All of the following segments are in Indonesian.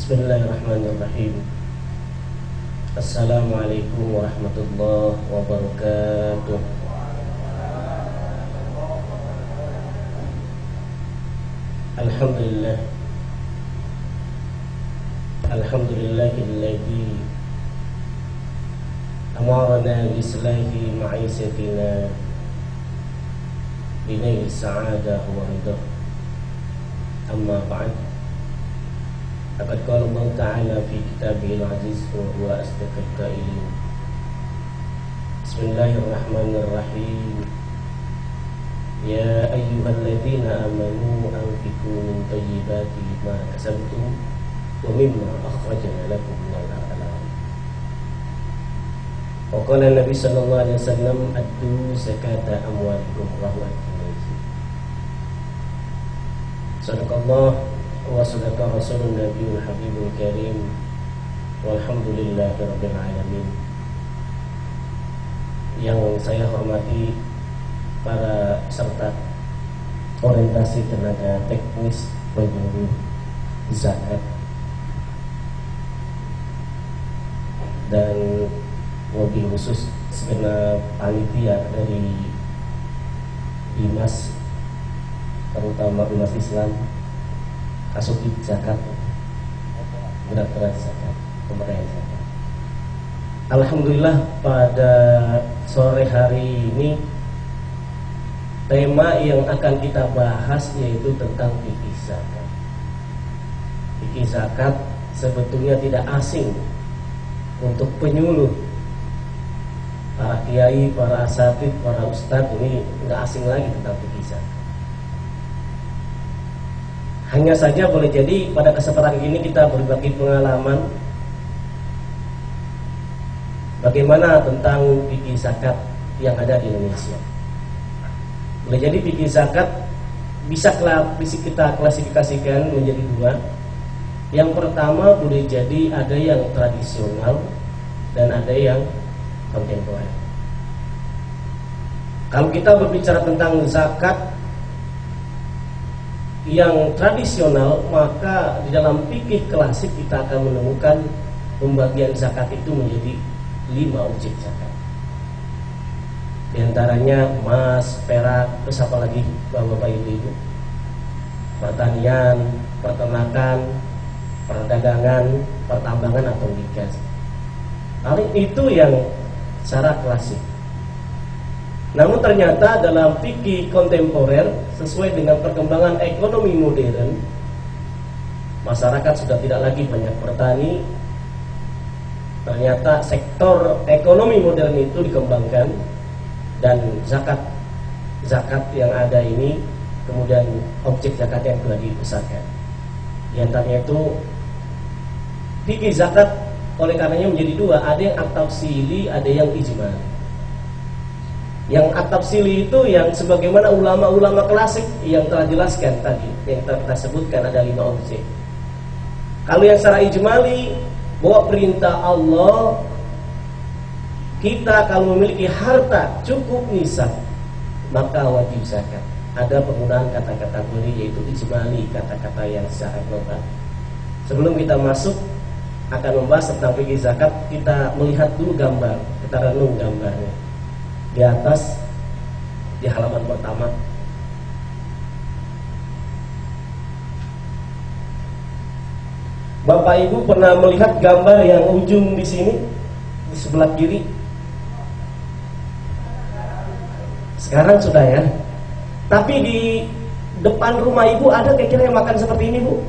Bismillahirrahmanirrahim. Assalamualaikum warahmatullahi wabarakatuh. Alhamdulillah. Alhamdulillahilladzi amarna bislahi ma'isatina binail sa'adah wa ridha. Amma ba'd. Laqad qala Allah Ta'ala fi kitabihil aziz wa huwa asdaqul qailin. Bismillahirrahmanirrahim. Ya ayyuhalladzina amanu anfiqu min thayyibati ma kasabtum wa mimma akhrajna lakum minal ardh. Wa qala Nabi sallallahu alaihi wasallam addu zakata amwalikum wa huwa al-mu'min. Sadaqallah wa sadaqa rasulun nabiyul habibul karim. Walhamdulillahi rabbil alamin. Yang saya hormati para peserta orientasi tenaga teknis penyuluh zakat dan wabil khusus segenap panitia dari Dinas, terutama Dinas Islam, Kasubdit Zakat, Direktorat Zakat, Pemberdayaan Zakat. Alhamdulillah pada sore hari ini tema yang akan kita bahas yaitu tentang fikih zakat. Fikih zakat sebetulnya tidak asing untuk penyuluh, para kiai, para asatidz, para ustadz, ini nggak asing lagi tentang fikih zakat. Hanya saja boleh jadi pada kesempatan ini kita berbagi pengalaman bagaimana tentang fikih zakat yang ada di Indonesia. Boleh jadi fikih zakat bisa kita klasifikasikan menjadi dua. Yang pertama boleh jadi ada yang tradisional dan ada yang kontemporer. Kalau kita berbicara tentang zakat yang tradisional, maka di dalam fikih klasik kita akan menemukan pembagian zakat itu menjadi 5 objek zakat. Di antaranya emas, perak, terus apa lagi Bapak Ibu? Pertanian, peternakan, perdagangan, pertambangan atau migas. Lalu itu yang secara klasik. Namun ternyata dalam fikih kontemporer, sesuai dengan perkembangan ekonomi modern, masyarakat sudah tidak lagi banyak bertani. Ternyata sektor ekonomi modern itu dikembangkan, dan zakat yang ada ini kemudian objek zakat yang telah dibesarkan. Di antaranya itu fikih zakat oleh karenanya menjadi dua, ada yang at-tafsili, ada yang ijmali. Yang at-tafsili itu yang sebagaimana ulama-ulama klasik yang telah jelaskan tadi, yang telah kita sebutkan ada 5 objek. Kalau yang secara ijmali, bahwa perintah Allah, kita kalau memiliki harta cukup nisab maka wajib zakat. Ada penggunaan kata-kata boleh, yaitu ijmali, kata-kata yang secara global. Sebelum kita masuk akan membahas tentang fikih zakat, kita melihat dulu gambar, kita renung gambarnya. Di atas, di halaman pertama, Bapak Ibu pernah melihat gambar yang ujung di sini, di sebelah kiri? Sekarang sudah ya. Tapi di depan rumah Ibu ada kira-kira yang makan seperti ini, Bu?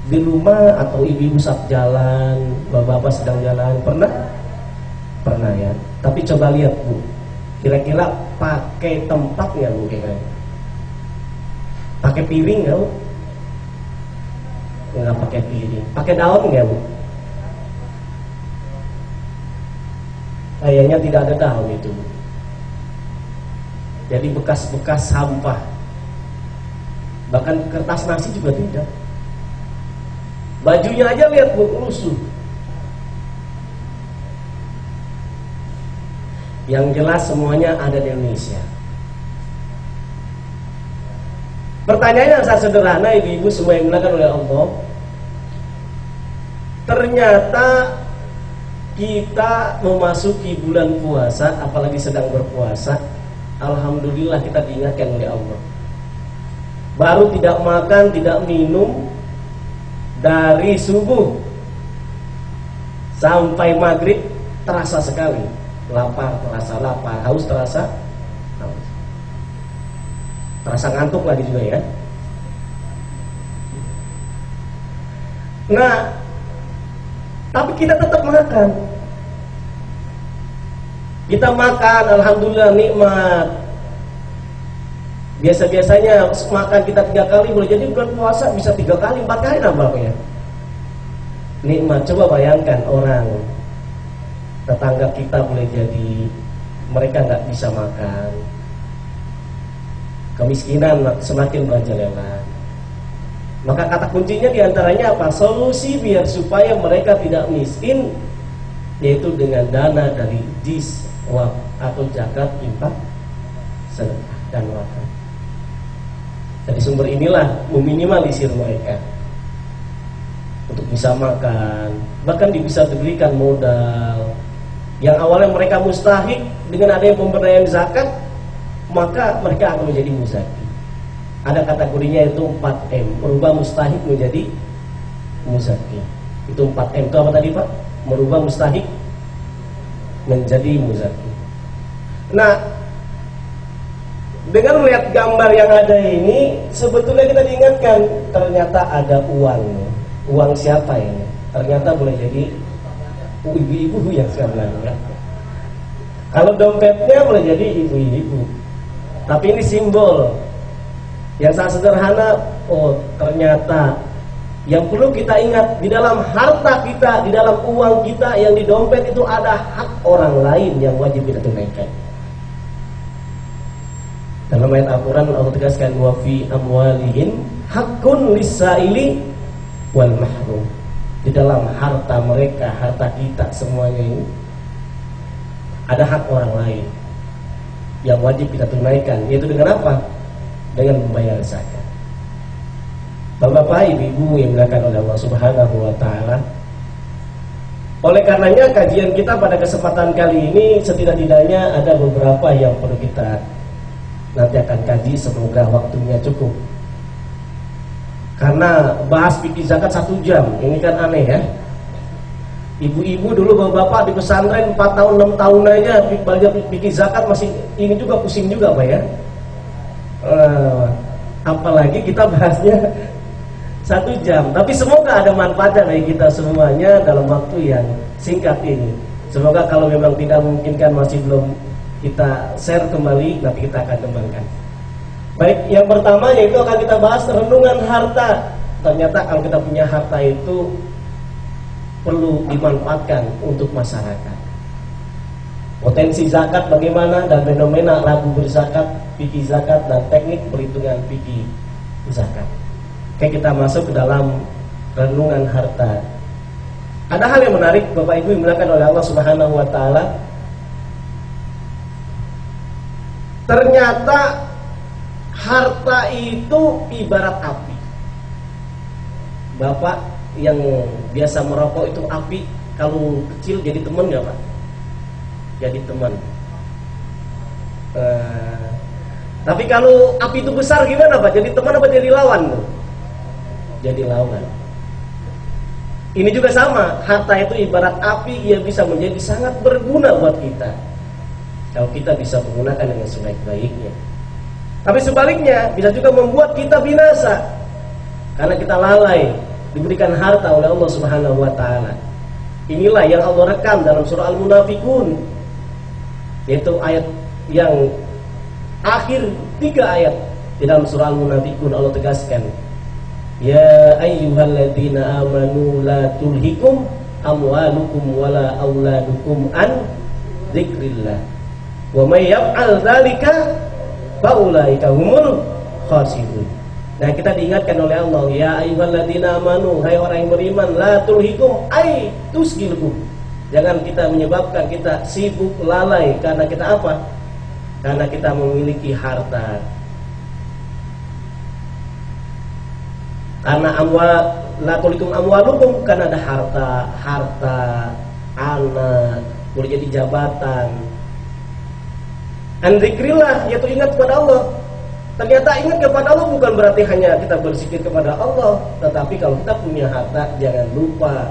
Di rumah atau ibu-ibu saat jalan, bapak-bapak sedang jalan, pernah? Pernah ya. Tapi coba lihat, Bu, kira-kira pakai tempat nggak, Bu? Kira-kira pakai piring nggak, Bu? Nggak pakai piring. Pakai daun nggak, Bu? Kayaknya tidak ada daun itu, Bu. Jadi bekas-bekas sampah. Bahkan kertas nasi juga tidak. Bajunya aja lihat, Bu, lusuh. Yang jelas semuanya ada di Indonesia. Pertanyaannya sangat sederhana, ibu-ibu semua yang dimuliakan oleh Allah. Ternyata kita memasuki bulan puasa, apalagi sedang berpuasa, alhamdulillah kita diingatkan oleh Allah. Baru tidak makan, tidak minum dari subuh sampai maghrib, terasa sekali lapar, terasa lapar, haus terasa haus. Terasa ngantuk lagi juga ya. Nah, tapi kita tetap makan. Kita makan, alhamdulillah nikmat. Biasa-biasanya makan kita 3 kali, boleh jadi bulan puasa bisa 3 kali, 4 kali nambah ya. Nikmat. Coba bayangkan orang tetangga kita boleh jadi mereka nggak bisa makan, kemiskinan semakin merajalela. Maka kata kuncinya diantaranya apa? Solusi biar supaya mereka tidak miskin, yaitu dengan dana dari jiswab atau zakat, infak, sedekah dan wakaf. Dari sumber inilah meminimalisir mereka untuk bisa makan, bahkan bisa diberikan modal yang awalnya mereka mustahik. Dengan adanya pemberdayaan zakat, maka mereka akan menjadi muzaki. Ada kategorinya itu 4M, merubah mustahik menjadi muzaki. Itu 4M itu apa tadi Pak? Merubah mustahik menjadi muzaki. Nah, dengan melihat gambar yang ada ini, sebetulnya kita diingatkan ternyata ada uang. Uang siapa ini? Ternyata boleh jadi ibu-ibu yang sekarang ya. Kalau dompetnya boleh jadi ibu-ibu. Tapi ini simbol yang sangat sederhana. Oh, ternyata yang perlu kita ingat, di dalam harta kita, di dalam uang kita yang di dompet itu ada hak orang lain yang wajib kita tunaikan. Dalam ayat Al-Quran Allah tegaskan, wa fi amwalihim haqqun lis-sa'ili wal mahrum. Di dalam harta mereka, harta kita semuanya ini ada hak orang lain yang wajib kita tunaikan, yaitu dengan apa? Dengan membayar zakat. Bapak-bapak, ibu-ibu yang dimuliakan oleh Allah Subhanahu wa taala. Oleh karenanya kajian kita pada kesempatan kali ini setidak-tidaknya ada beberapa yang perlu kita nanti akan kaji, semoga waktunya cukup. Karena bahas fikih zakat 1 jam, ini kan aneh ya. Ibu-ibu dulu, bapak-bapak di pesantren 4 tahun 6 tahun aja belajar fikih zakat masih ini juga pusing juga Pak ya. Apalagi kita bahasnya 1 jam. Tapi semoga ada manfaatnya bagi kita semuanya dalam waktu yang singkat ini. Semoga kalau memang tidak memungkinkan, masih belum kita share kembali, nanti kita akan kembangkan. Baik, yang pertama yaitu akan kita bahas renungan harta. Ternyata kalau kita punya harta itu perlu dimanfaatkan untuk masyarakat. Potensi zakat bagaimana dan fenomena ragu berzakat, fikih zakat dan teknik perhitungan fikih zakat. Oke, kita masuk ke dalam renungan harta. Ada hal yang menarik Bapak Ibu yang dimuliakan oleh Allah Subhanahu wa taala. Ternyata harta itu ibarat api. Bapak yang biasa merokok itu api kalau kecil jadi teman nggak Pak? Jadi teman. Tapi kalau api itu besar gimana Pak? Jadi teman apa jadi lawan? Jadi lawan. Ini juga sama, harta itu ibarat api, ia bisa menjadi sangat berguna buat kita kalau kita bisa menggunakan dengan sebaik-baiknya. Tapi sebaliknya bisa juga membuat kita binasa karena kita lalai diberikan harta oleh Allah Subhanahu wa taala. Inilah yang Allah rekam dalam surah Al-Munafiqun, yaitu ayat yang akhir 3 ayat di dalam surah Al-Munafiqun. Allah tegaskan, ya ayyuhalladzina amanu la tulhikum amwalukum wala auladukum an dzikrillah wa may yaf'al dzalika faulaika humul khasirun. Nah, kita diingatkan oleh Allah, ya ayyuhalladzina amanu, hai orang yang beriman, la tulhikum ay tusgilkum. Jangan kita menyebabkan kita sibuk lalai karena kita apa? Karena kita memiliki harta. Karena la tulikum amwalukum, kan ada harta, anak, boleh jadi jabatan. Dzikrillah, yaitu ingat kepada Allah. Ternyata ingat kepada Allah bukan berarti hanya kita berzikir kepada Allah, tetapi kalau kita punya harta jangan lupa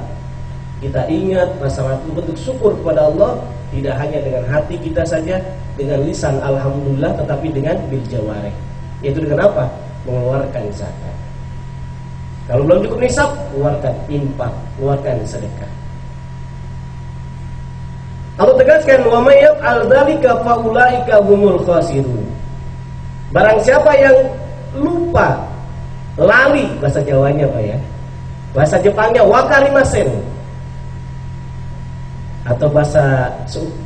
kita ingat masalah bentuk syukur kepada Allah, tidak hanya dengan hati kita saja, dengan lisan alhamdulillah, tetapi dengan bil jawarih, yaitu dengan apa? Mengeluarkan zakat. Kalau belum cukup nisab, keluarkan infak, keluarkan sedekah. Allah tegaskan, wa may yaf'al dzalika fa ulaika humul khasirun. Barang siapa yang lupa, lali bahasa Jawanya Pak ya. Bahasa Jepangnya wakarimasen. Atau bahasa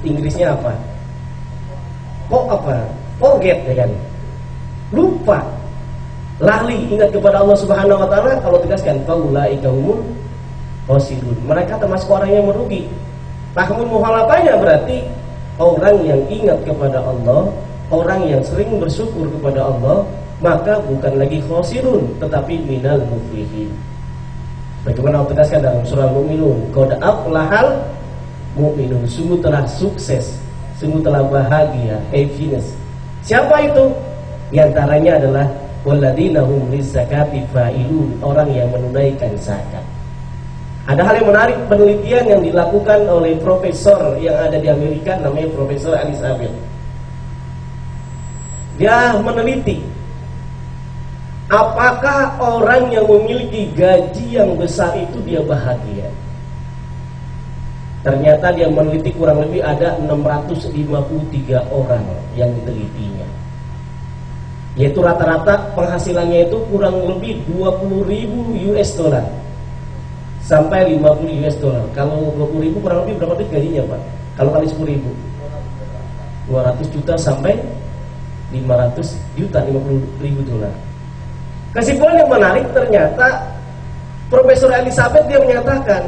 Inggrisnya apa? Forget ya kan. Lupa, lali, ingat kepada Allah Subhanahu wa taala, kalau tegaskan faulaika humul khasirun. Mereka termasuk orang yang merugi. Tahmul muhalafahnya berarti orang yang ingat kepada Allah, orang yang sering bersyukur kepada Allah, maka bukan lagi khasirun tetapi minal muflihin. Bagaimana Allah tegaskan dalam surah Al-Mu'minun, qad aflahal mu'minun, sungguh telah sukses, sungguh telah bahagia, happiness. Siapa itu? Di antaranya adalah walladzina hum lizzakati fa'ilun, orang yang menunaikan zakat. Ada hal yang menarik, penelitian yang dilakukan oleh profesor yang ada di Amerika, namanya Profesor Elizabeth. Dia meneliti apakah orang yang memiliki gaji yang besar itu dia bahagia. Ternyata dia meneliti kurang lebih ada 653 orang yang ditelitinya, yaitu rata-rata penghasilannya itu kurang lebih 20.000 US dollar sampai 50 US dollar. Kalau 20.000 kurang lebih berapa gajinya Pak? Kalau kali 10.000 200 juta sampai 500 juta, 50.000 dolar. Kesimpulan yang menarik, ternyata Profesor Elizabeth dia menyatakan,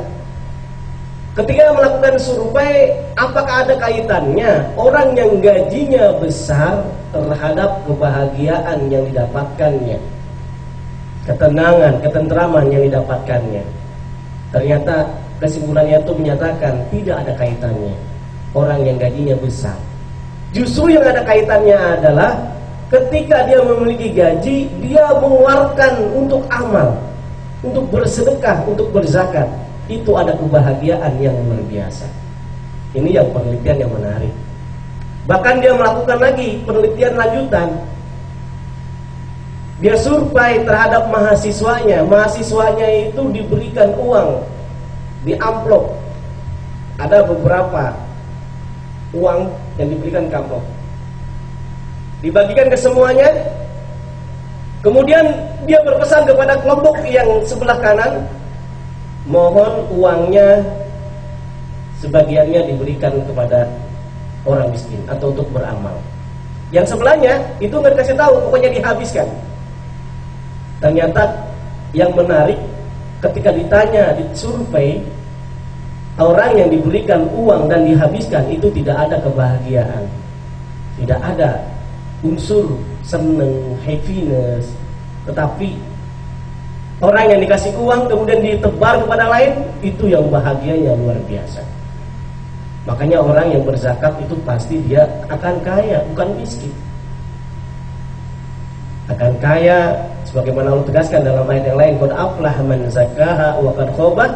ketika melakukan survei, apakah ada kaitannya orang yang gajinya besar terhadap kebahagiaan yang didapatkannya, ketenangan, ketentraman yang didapatkannya. Ternyata kesimpulannya itu menyatakan tidak ada kaitannya orang yang gajinya besar. Justru yang ada kaitannya adalah ketika dia memiliki gaji, dia mengeluarkan untuk amal, untuk bersedekah, untuk berzakat. Itu ada kebahagiaan yang luar biasa. Ini yang penelitian yang menarik. Bahkan dia melakukan lagi penelitian lanjutan. Dia survei terhadap mahasiswanya. Mahasiswanya itu diberikan uang di amplop. Ada beberapa uang yang diberikan ke amplop, dibagikan ke semuanya. Kemudian dia berpesan kepada kelompok yang sebelah kanan, mohon uangnya sebagiannya diberikan kepada orang miskin atau untuk beramal. Yang sebelahnya itu nggak dikasih tahu, pokoknya dihabiskan. Ternyata yang menarik, ketika ditanya, disurvei, orang yang diberikan uang dan dihabiskan itu tidak ada kebahagiaan, tidak ada unsur seneng, happiness. Tetapi orang yang dikasih uang kemudian ditebar kepada lain, itu yang bahagianya luar biasa. Makanya orang yang berzakat itu pasti dia akan kaya, bukan miskin. Akan kaya, sebagaimana Allah tegaskan dalam ayat yang lain, qad aflaha man zakkaha wa qad khaba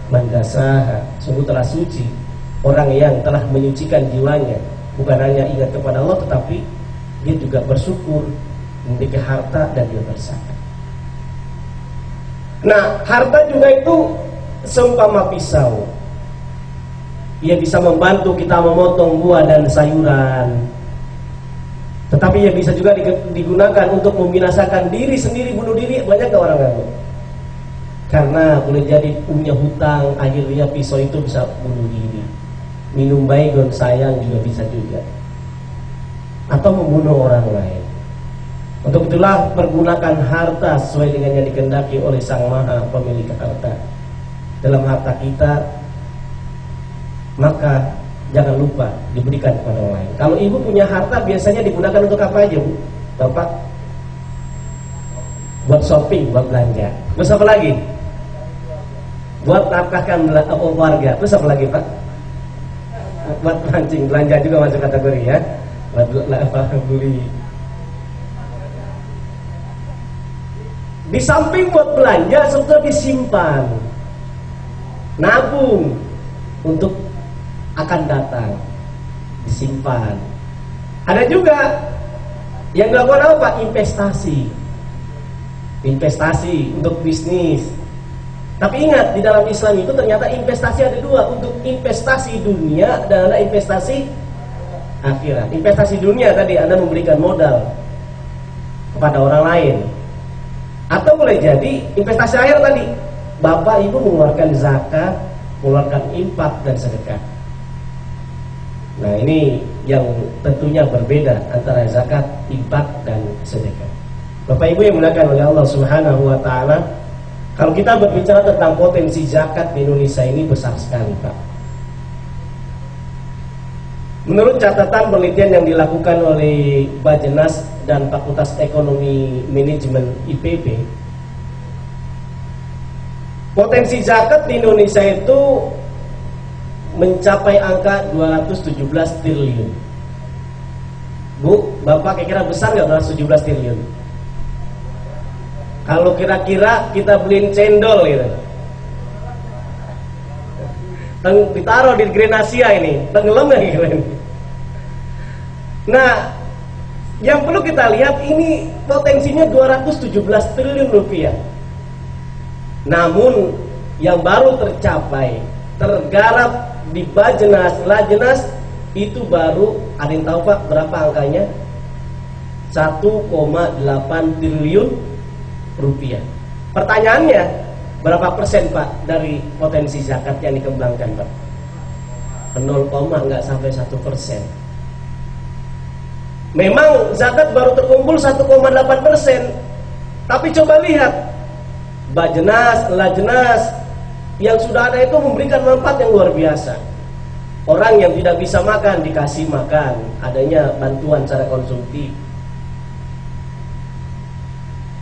man dassaha. Sungguh telah suci orang yang telah menyucikan jiwanya, bukan hanya ingat kepada Allah tetapi dia juga bersyukur, memiliki harta dan dia berzakat. Nah, harta juga itu seumpama pisau. Ia bisa membantu kita memotong buah dan sayuran, tetapi ia bisa juga digunakan untuk membinasakan diri sendiri, bunuh diri. Banyak gak orang ngaku? Karena boleh jadi punya hutang, akhirnya pisau itu bisa bunuh diri. Minum baygon sayang juga bisa juga, atau membunuh orang lain. Untuk itulah pergunakan harta sesuai dengan yang dikehendaki oleh Sang Maha pemilik harta dalam harta kita, maka jangan lupa diberikan kepada orang lain. Kalau ibu punya harta biasanya digunakan untuk apa aja, Bu? Bapak? Buat shopping, buat belanja. Terus apa lagi? buat nafkahkan warga. Terus apa lagi Pak? Buat mancing, belanja juga masuk kategori ya. Buat beli. Di samping buat belanja, sebetulnya disimpan, nabung untuk akan datang, disimpan. Ada juga yang dilakukan apa? Investasi untuk bisnis. Tapi ingat, di dalam Islam itu ternyata investasi ada dua, untuk investasi dunia dan ada investasi akhirat. Investasi dunia tadi Anda memberikan modal kepada orang lain, atau boleh jadi investasi akhir tadi, Bapak Ibu mengeluarkan zakat, mengeluarkan infak dan sedekah. Nah ini yang tentunya berbeda antara zakat, infak dan sedekah. Bapak Ibu yang dimuliakan oleh Allah Subhanahu wa taala, kalau kita berbicara tentang potensi zakat di Indonesia ini besar sekali, Pak. Menurut catatan penelitian yang dilakukan oleh Bajenas dan Fakultas Ekonomi Manajemen IPB, potensi zakat di Indonesia itu mencapai angka 217 triliun. Bu, Bapak kira-kira besar nggak 217 triliun? Kalau kira-kira kita beliin cendol gitu, ditaruh di Grand Asia ini, tenggelam nggak kira-kira? Nah, yang perlu kita lihat ini potensinya 217 triliun rupiah. Namun yang baru tercapai, tergarap di Bajenas, Lajenas itu baru, ada yang tahu Pak berapa angkanya? 1,8 triliun rupiah. Pertanyaannya, berapa persen Pak dari potensi zakat yang dikembangkan Pak? 0, nggak sampai 1%. Memang zakat baru terkumpul 1,8%, tapi coba lihat Bajenas, Lajenas yang sudah ada itu memberikan manfaat yang luar biasa. Orang yang tidak bisa makan dikasih makan, adanya bantuan secara konsumtif.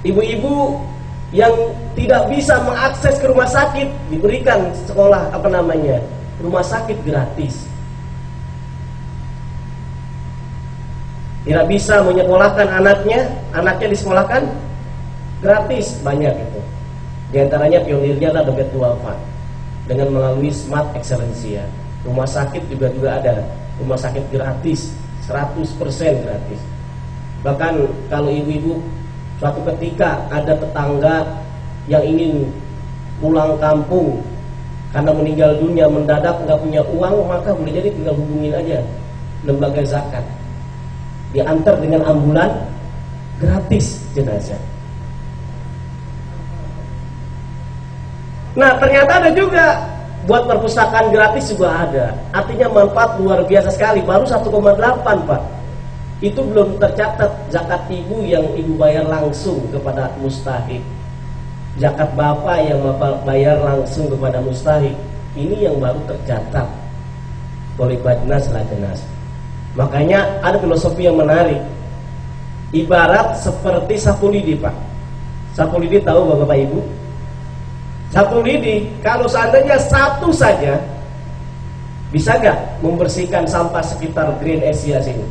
Ibu-ibu yang tidak bisa mengakses ke rumah sakit diberikan sekolah rumah sakit gratis. Tidak bisa menyekolahkan anaknya disekolahkan gratis, banyak itu. Di antaranya pionirnya adalah Dompet Duafa dengan melalui Smart Excellencia. Rumah sakit juga ada rumah sakit gratis, 100% gratis. Bahkan kalau ibu-ibu suatu ketika ada tetangga yang ingin pulang kampung karena meninggal dunia mendadak nggak punya uang, maka boleh jadi tinggal hubungin aja lembaga zakat, diantar dengan ambulan gratis jenazah. Nah ternyata ada juga buat perpustakaan gratis juga ada. Artinya manfaat luar biasa sekali. Baru 1,8 Pak. Itu belum tercatat zakat ibu yang ibu bayar langsung kepada mustahik, zakat bapak yang bapak bayar langsung kepada mustahik. Ini yang baru tercatat oleh Bajenas Lajenas. Makanya ada filosofi yang menarik. Ibarat seperti sapu lidi Pak. Sapu lidi tahu Bapak Ibu? Sapu lidi kalau seandainya satu saja bisa nggak membersihkan sampah sekitar Grand Asia sini?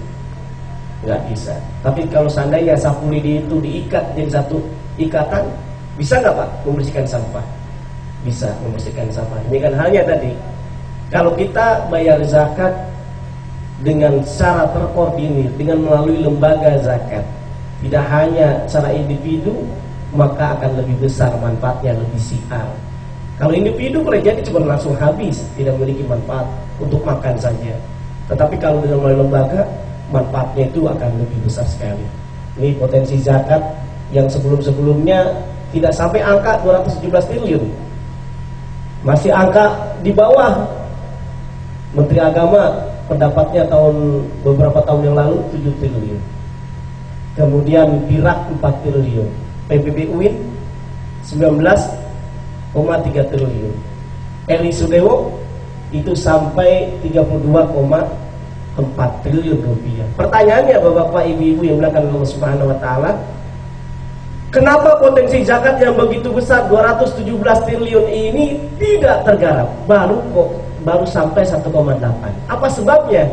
Nggak bisa. Tapi kalau seandainya sapu lidi itu diikat jadi satu ikatan, bisa nggak Pak membersihkan sampah? Bisa membersihkan sampah. Ini kan halnya tadi. Kalau kita bayar zakat dengan secara terkoordinir, dengan melalui lembaga zakat, tidak hanya secara individu, maka akan lebih besar manfaatnya, lebih siar. Kalau individu boleh jadi cuma langsung habis, tidak memiliki manfaat untuk makan saja. Tetapi kalau dengan melalui lembaga, manfaatnya itu akan lebih besar sekali. Ini potensi zakat yang sebelum-sebelumnya tidak sampai angka 217 triliun, masih angka di bawah. Menteri Agama pendapatnya beberapa tahun yang lalu 7 triliun. Kemudian Birak 4 triliun. PBB UIN 19,3 triliun. Eli Sudewo itu sampai 32,4 triliun rupiah. Pertanyaannya Bapak Ibu yang dimuliakan Allah Subhanahu wa taala, Kenapa potensi zakat yang begitu besar 217 triliun ini tidak tergarap? Baru sampai 1,8. Apa sebabnya?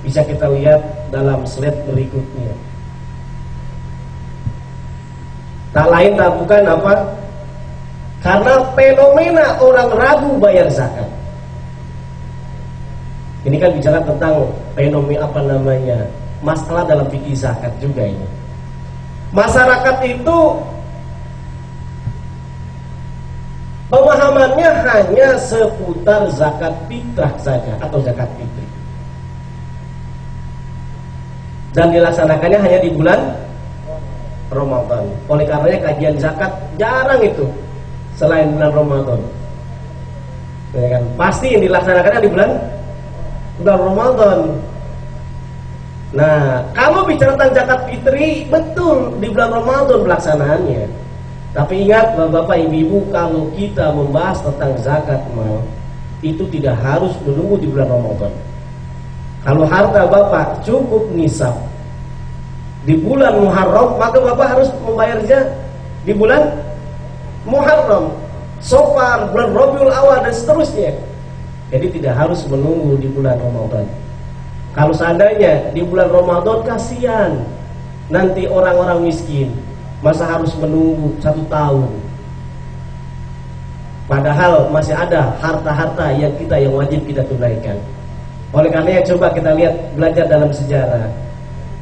Bisa kita lihat dalam slide berikutnya. Tak lain tak bukan apa? Karena fenomena orang ragu bayar zakat. Ini kan bicara tentang fenomena masalah dalam fikih zakat juga ini. Masyarakat itu pemahamannya hanya seputar zakat fitrah saja atau zakat fitri, dan dilaksanakannya hanya di bulan Ramadan. Oleh karenanya kajian zakat jarang itu selain bulan Ramadan. Ya kan? Pasti yang dilaksanakannya di bulan Ramadan. Nah, kalau bicara tentang zakat fitri, betul di bulan Ramadan pelaksanaannya. Tapi ingat Bapak Ibu, kalau kita membahas tentang zakat mal, itu tidak harus menunggu di bulan Ramadan. Kalau harta Bapak cukup nisab di bulan Muharram, maka Bapak harus membayarnya di bulan Muharram, Safar, bulan Rabiul Awal dan seterusnya. Jadi tidak harus menunggu di bulan Ramadan. Kalau seandainya di bulan Ramadan, kasihan nanti orang-orang miskin, masa harus menunggu 1 tahun. Padahal masih ada harta-harta yang wajib kita tunaikan. Oleh karenanya coba kita lihat, belajar dalam sejarah.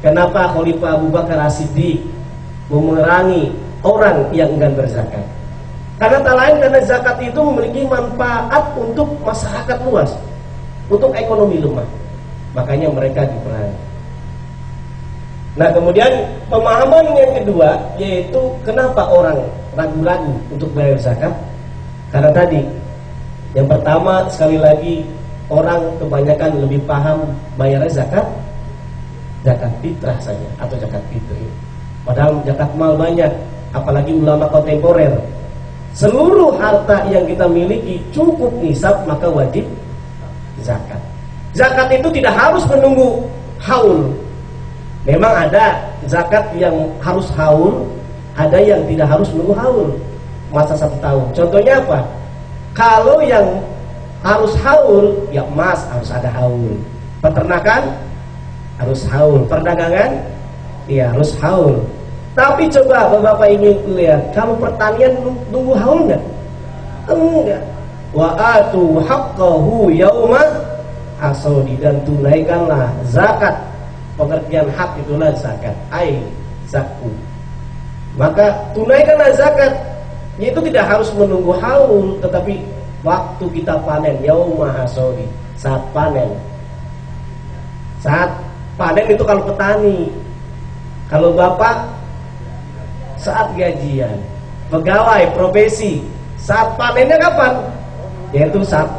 Kenapa Khalifah Abu Bakar As-Siddiq memerangi orang yang enggan berzakat? Karena tak lain karena zakat itu memiliki manfaat untuk masyarakat luas, untuk ekonomi lemah. Makanya mereka diperangi. Nah, kemudian pemahaman yang kedua, yaitu kenapa orang ragu-ragu untuk bayar zakat? Karena tadi yang pertama, sekali lagi, orang kebanyakan lebih paham bayarnya zakat fitrah saja atau zakat fitri. Padahal zakat mal banyak, apalagi ulama kontemporer. Seluruh harta yang kita miliki cukup nisab, maka wajib zakat. Zakat itu tidak harus menunggu haul. Memang ada zakat yang harus haul, ada yang tidak harus menunggu haul, masa 1 tahun. Contohnya apa? Kalau yang harus haul, ya emas harus ada haul. Peternakan harus haul. Perdagangan, ya harus haul. Tapi coba Bapak Ibu lihat, kalau pertanian nunggu haul enggak? Enggak. Wa atu haqqahu yauma hasodi, dan tunaikanlah zakat. Pengertian hak itulah zakat, zaku. Maka tunaikanlah zakat. Itu tidak harus menunggu haul, tetapi waktu kita panen, yauma hasodi, saat panen. Saat panen itu kalau petani. Kalau Bapak saat gajian, pegawai profesi, saat panennya kapan? Yaitu saat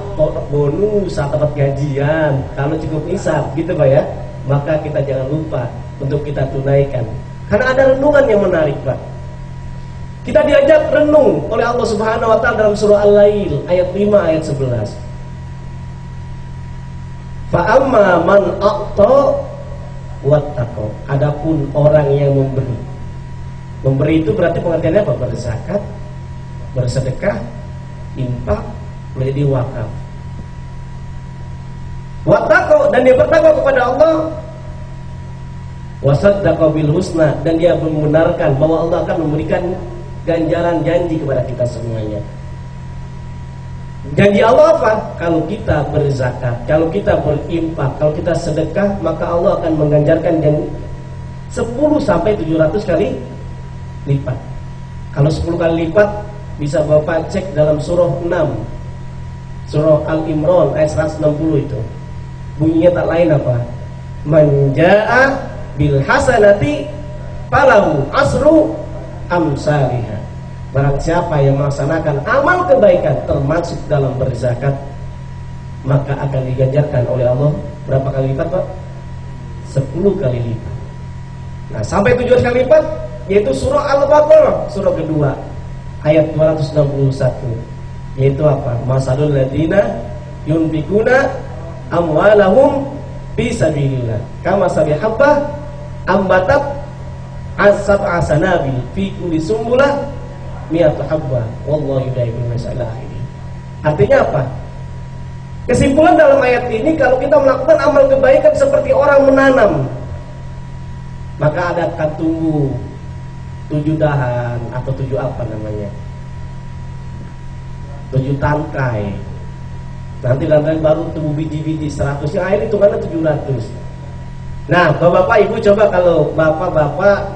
bonus, saat dapat gajian, kalau cukup nisab, gitu Pak ya. Maka kita jangan lupa untuk kita tunaikan. Karena ada renungan yang menarik Pak. Kita diajak renung oleh Allah Subhanahu wa taala dalam surah Al-Lail ayat 5 ayat 11. Fa amma man a'ta wattaqa. Adapun orang yang memberi. Memberi itu berarti pengertiannya apa? Berzakat, bersedekah, infak, menjadi wakaf. Wattaqo, dan dia bertakwa kepada Allah. Wasaddaqa bil husna, dan dia membenarkan bahwa Allah akan memberikan ganjaran janji kepada kita semuanya. Janji Allah apa? Kalau kita berzakat, kalau kita berinfak, kalau kita sedekah, maka Allah akan mengganjarkan janji 10 sampai 700 kali lipat. Kalau 10 kali lipat bisa Bapak cek dalam surah 6, surah Al-Imran ayat 160 itu. Bunyinya tak lain apa? Man jaa bil hasanati falahu asru amsalihha. Barang siapa yang melaksanakan amal kebaikan termasuk dalam berzakat, maka akan diganjarkan oleh Allah berapa kali lipat Pak? 10 kali lipat. Nah, sampai 7 kali lipat, yaitu surah Al-Baqarah, surah kedua ayat 261. Yaitu apa? Masalul ladina yunfikuna amwalahum fi sabilillah kama sabihabbah ambatat asab asanabil fi kulli sumbulah mi'atu habba wallahu yudaibu masalah ini. Artinya apa? Kesimpulan dalam ayat ini, kalau kita melakukan amal kebaikan seperti orang menanam, maka ada akan tumbuh 7 dahan atau 7 apa namanya, 7 tangkai. Nanti dalam baru tumbuh biji-biji 100, yang air hitungannya 700. Nah, bapak-bapak ibu coba kalau bapak-bapak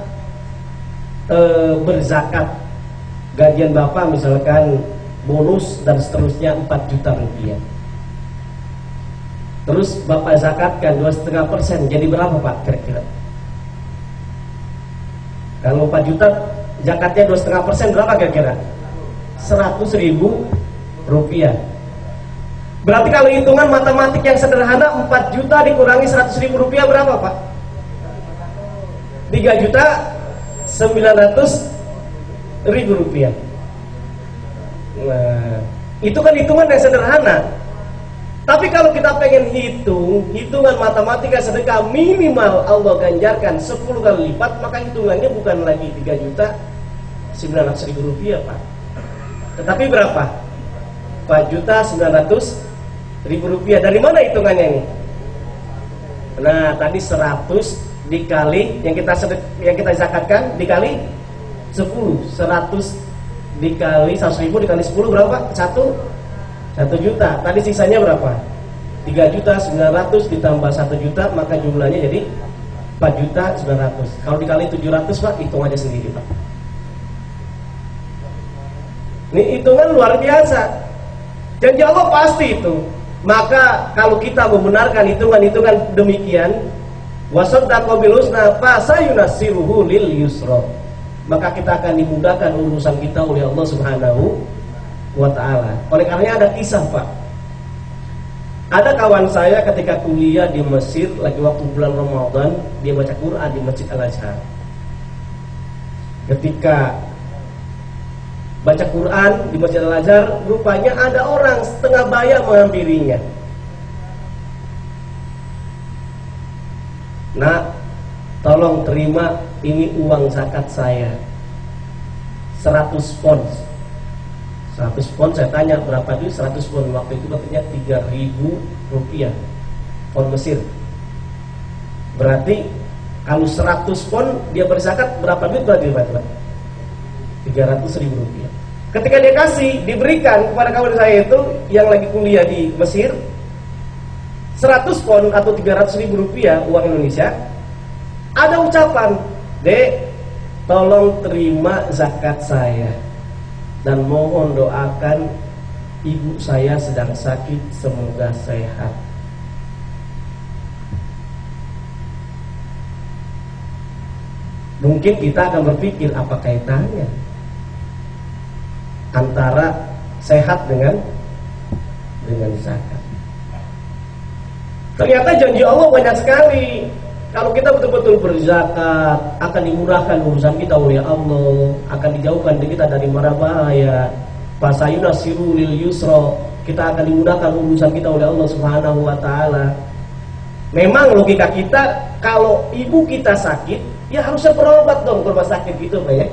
berzakat, gajian bapak misalkan bonus dan seterusnya 4 juta rupiah. Terus bapak zakatkan 2,5%, jadi berapa pak kira-kira? Kalau 4 juta zakatnya 2,5%, berapa kira-kira? 100.000 rupiah. Berarti kalau hitungan matematik yang sederhana, 4 juta dikurangi 100.000 rupiah berapa pak? 3.900.000 rupiah. Nah, itu kan hitungan yang sederhana. Tapi kalau kita pengen hitungan matematika sedekah minimal Allah ganjarkan 10 kali lipat, maka hitungannya bukan lagi 3.900.000 rupiah pak, tetapi berapa? 4.900.000 rupiah. Dari mana hitungannya ini? Nah, tadi 100 dikali yang kita zakatkan dikali 10. 100 dikali 100.000 dikali 10 berapa? 1 juta. Tadi sisanya berapa? 3.900.000 ditambah 1 juta, maka jumlahnya jadi 4.900.000. Kalau dikali 700 pak, hitung aja sendiri pak. Ini hitungan luar biasa. Janji Allah pasti itu. Maka kalau kita membenarkan hitungan-hitungan demikian, wasaddaqa bil husna fa sayunassiruhu lil yusra, maka kita akan dimudahkan urusan kita oleh Allah Subhanahu wa ta'ala. Oleh karenanya ada kisah pak. Ada kawan saya ketika kuliah di Mesir, lagi waktu bulan Ramadan, dia baca Quran di Masjid Al-Azhar. Ketika baca Quran di Masjid Al-Azhar, rupanya ada orang setengah baya menghampirinya. Nah, tolong terima, ini uang zakat saya 100 pounds. 100 pound, saya tanya berapa duit 100 pound, waktu itu katanya 3.000 rupiah pound Mesir. Berarti kalau 100 pound dia berzakat berapa duit berarti Pak? 300.000 rupiah. Ketika dia kasih, diberikan kepada kawan saya itu yang lagi kuliah di Mesir 100 pound atau 300.000 rupiah uang Indonesia. Ada ucapan, "Dek, tolong terima zakat saya dan mohon doakan ibu saya sedang sakit, semoga sehat." Mungkin kita akan berpikir, apa kaitannya antara sehat dengan zakat? Ternyata janji Allah banyak sekali. Kalau kita betul-betul berzakat, akan dimurahkan urusan kita oleh Allah, akan dijauhkan kita dari mara bahaya. Fasayunasiru lil yusra, kita akan dimudahkan urusan kita oleh Allah Subhanahu wa ta'ala. Memang logika kita, kalau ibu kita sakit, ya harusnya berobat dong ke rumah sakit gitu Pak ya.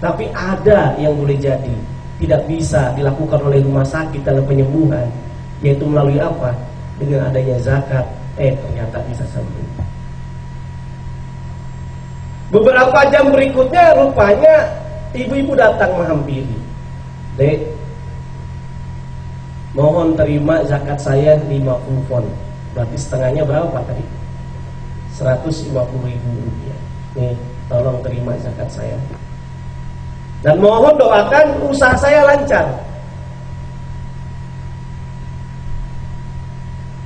Tapi ada yang boleh jadi tidak bisa dilakukan oleh rumah sakit dalam penyembuhan, yaitu melalui apa? Dengan adanya zakat, ternyata bisa sembuh. Beberapa jam berikutnya rupanya ibu-ibu datang menghampiri. "Dek, mohon terima zakat saya 50 pound." Berarti setengahnya berapa Pak tadi? 150.000 rupiah. Nih, tolong terima zakat saya. Dan mohon doakan usaha saya lancar.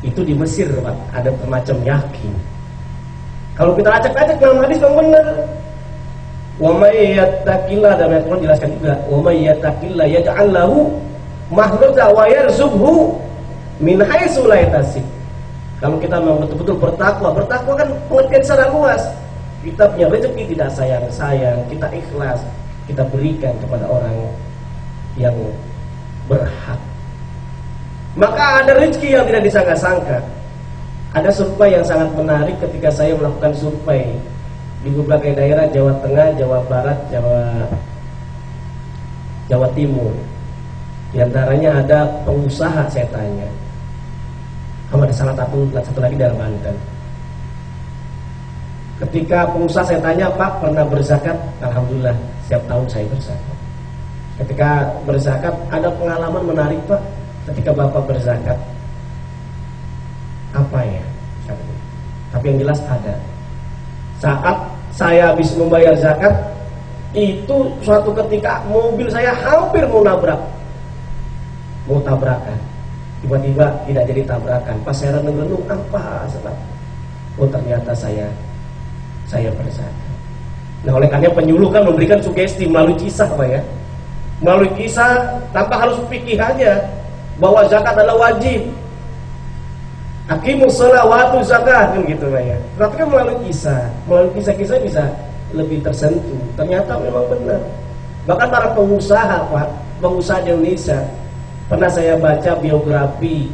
Itu di Mesir Pak, ada semacam yakin. Kalau kita acak-acak dalam hadis yang benar, wa may yattaqillah, dan Al-Qur'an jelaskan juga, wa may yattaqillah yaj'al lahu makhraja wa yarzuqhu min haitsu la yahtasib. Kalau kita memang betul-betul bertakwa kan pengertian secara luas. Kita punya rezeki tidak sayang-sayang, kita ikhlas, kita berikan kepada orang yang berhak. Maka ada rezeki yang tidak disangka-sangka. Ada survei yang sangat menarik ketika saya melakukan survei di berbagai daerah, Jawa Tengah, Jawa Barat, Jawa Timur. Di antaranya ada pengusaha, saya tanya, sama ada satu lagi dari Banten. Ketika pengusaha saya tanya, Pak pernah berzakat? Alhamdulillah, setiap tahun saya berzakat. Ketika berzakat, ada pengalaman menarik Pak, ketika Bapak berzakat. Apa ya? Tapi yang jelas ada. Saat saya habis membayar zakat, itu suatu ketika mobil saya hampir mau tabrakan. Tiba-tiba tidak jadi tabrakan. Pas saya renung-renung, apa sebab? Oh ternyata saya berzakat. Nah oleh karena penyuluh kan memberikan sugesti melalui kisah Pak ya. Melalui kisah tanpa harus fikih aja bahwa zakat adalah wajib. Aqimus shalah wa atuz zakat kan gitu Pak ya. Tapi kan melalui kisah-kisah bisa lebih tersentuh. Ternyata memang benar. Bahkan para pengusaha Pak, pengusaha di Indonesia, pernah saya baca biografi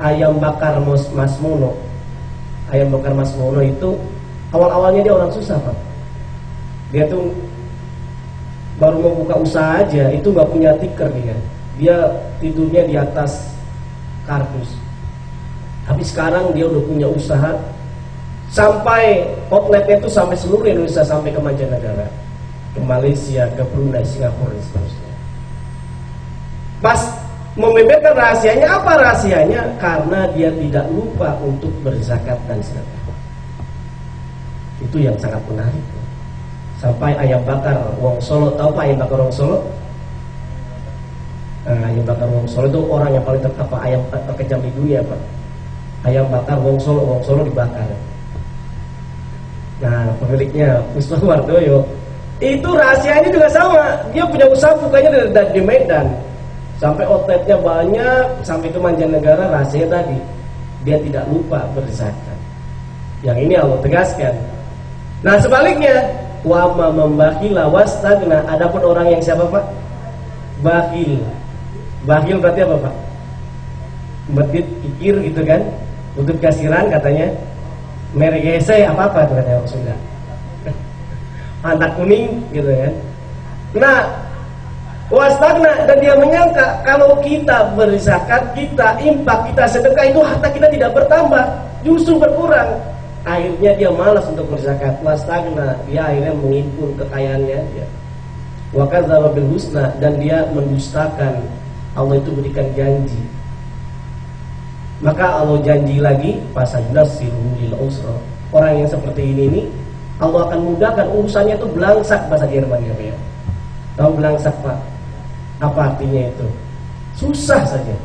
Ayam Bakar Mas Mono. Ayam Bakar Mas Mono itu awal-awalnya dia orang susah Pak. Dia tuh baru mau buka usaha aja, itu nggak punya tikar dia tidurnya di atas kardus. Tapi sekarang dia udah punya usaha, sampai outletnya itu sampai seluruh Indonesia, sampai ke mancanegara, ke Malaysia, ke Brunei, Singapura dan seterusnya. Pas membeberkan rahasianya, apa rahasianya? Karena dia tidak lupa untuk berzakat dan sedekah. Itu yang sangat menarik. Sampai Ayam Bakar Wong Solo, tahu Pak Ayam Bakar Wong Solo? Ayam Bakar Wong Solo itu orang yang paling ayam terkejam di dunia Pak. Ayam Bakar Wong Solo dibakar. Nah pemiliknya Puspa Wardoyo, itu rahasianya juga sama. Dia punya usaha bukanya dari Medan, sampai outletnya banyak, sampai ke mancanegara. Rahasianya tadi, dia tidak lupa berzakat. Yang ini Allah tegaskan. Nah sebaliknya, wama membakhila wastagna. Adapun orang yang siapa Pak? Bakhil. Bakhil berarti apa Pak? Medit kikir gitu kan? Untuk kasiran katanya. Meregese apa-apa itu katanya orang Sunda. Anak kuning gitu kan. Nah, wastagna, dan dia menyangka kalau kita berzakat, kita infak, kita sedekah, itu harta kita tidak bertambah, justru berkurang. Akhirnya dia malas untuk berzakat. Wastagna, dia akhirnya menghimpun kekayaannya dia. Wa kadzdzaba bil husna, dan dia mendustakan Allah itu berikan janji. Maka Allah janji lagi, fasayunasiru lil usra. Orang yang seperti ini Allah akan mudahkan urusannya, itu belangsak bahasa Jerman ya. Tahu belangsak Pak? Apa artinya itu? Susah saja.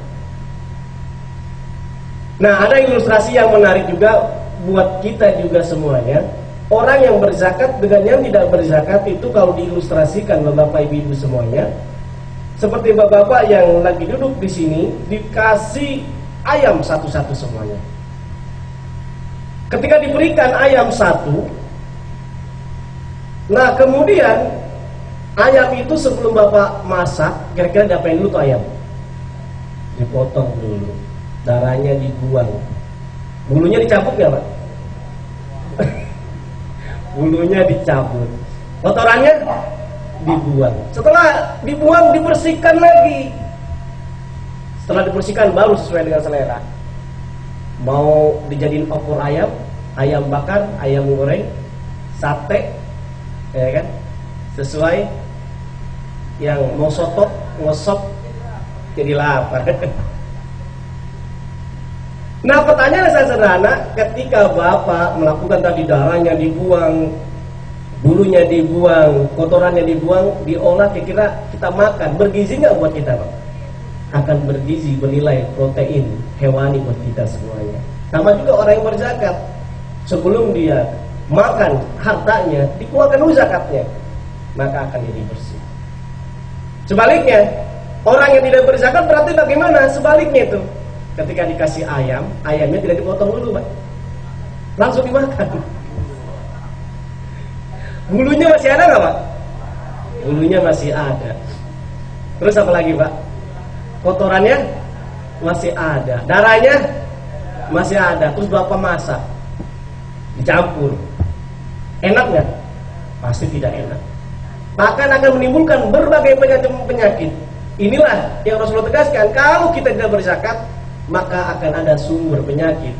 Nah, ada ilustrasi yang menarik juga buat kita juga semuanya. Orang yang berzakat dengan yang tidak berzakat itu kalau diilustrasikan Bapak Ibu semuanya, seperti Bapak yang lagi duduk di sini dikasih ayam satu-satu semuanya. Ketika diberikan ayam satu, nah kemudian ayam itu sebelum Bapak masak, kira-kira diapain dulu tuh ayam? Dipotong dulu, darahnya dibuang, bulunya dicabut nggak Pak? Bulunya dicabut, kotorannya dibuang. Setelah dibuang dibersihkan lagi. Setelah dibersihkan baru sesuai dengan selera. Mau dijadiin opor ayam, ayam bakar, ayam goreng, sate, ya kan? Sesuai. Yang mau soto, ngosop, jadi lapar. Nah pertanyaannya sederhana, ketika Bapak melakukan tadi darahnya dibuang, bulunya dibuang, kotorannya dibuang, diolah, kira-kira kita makan, bergizi nggak buat kita Pak? Akan bergizi, bernilai protein hewani buat kita semuanya. Sama juga orang yang berzakat, sebelum dia makan hartanya, dikeluarkan dulu zakatnya, maka akan jadi bersih. Sebaliknya, orang yang tidak berzakat berarti bagaimana? Sebaliknya itu, ketika dikasih ayam, ayamnya tidak dipotong dulu Pak, langsung dimakan. Bulunya masih ada nggak Pak? Bulunya masih ada. Terus apa lagi Pak? Kotorannya masih ada, darahnya masih ada. Terus Bapak masak, dicampur. Enak nggak? Pasti tidak enak. Bahkan akan menimbulkan berbagai penyakit. Inilah yang Rasulullah tegaskan, kalau kita tidak berzakat, maka akan ada sumber penyakit.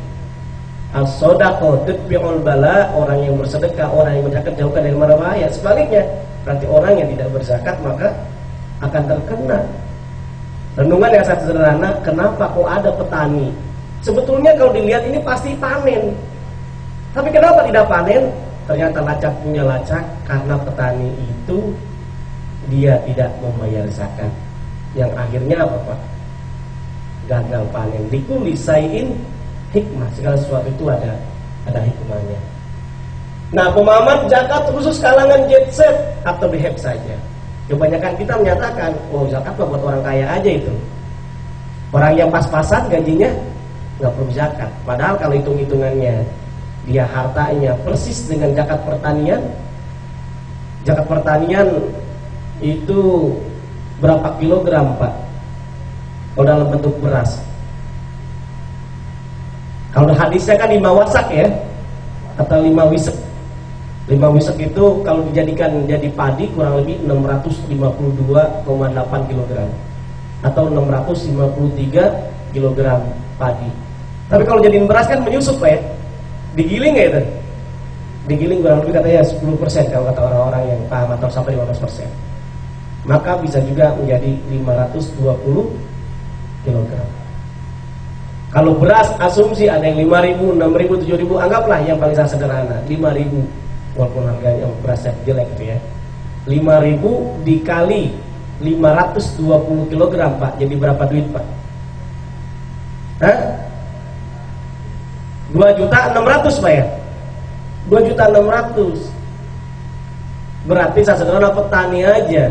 As-shadaqah tudfi'ul bala, orang yang bersedekah, orang yang berzakat jauhkan dari mara bahaya. Sebaliknya, berarti orang yang tidak berzakat maka akan terkena. Renungan yang sangat sederhana, kenapa kok ada petani? Sebetulnya kalau dilihat ini pasti panen. Tapi kenapa tidak panen? Ternyata lacak punya lacak, karena petani itu dia tidak membayar zakat. Yang akhirnya apa, Pak? Gagal panen. Likulli syai'in hikmah, segala sesuatu itu ada hikmahnya. Nah, pemahaman zakat khusus kalangan jet set atau behep saja. Kebanyakan kita menyatakan, oh zakat buat orang kaya aja itu. Orang yang pas-pasan gajinya nggak perlu zakat. Padahal kalau hitung-hitungannya, dia hartanya persis dengan zakat pertanian. Zakat pertanian itu berapa kilogram, Pak? Kalau dalam bentuk beras. Kalau hadisnya kan 5 wasak ya, atau 5 wisek. 5 wisek itu kalau dijadikan jadi padi kurang lebih 652,8 kg atau 653 kg padi. Tapi kalau jadiin beras kan menyusup, Pak ya. Digiling ya itu. Digiling kurang lebih katanya 10% kalau kata orang-orang yang paham, atau sampai 15%. Maka bisa juga menjadi 520 kg. Kalau beras asumsi ada yang 5.000, 6.000, 7.000, anggaplah yang paling sederhana 5.000, walaupun harganya berasnya jelek gitu ya. 5.000 dikali 520 kg, Pak, jadi berapa duit, Pak? Hah? 2.600.000, Pak ya? 2.600.000. Berarti sederhana petani aja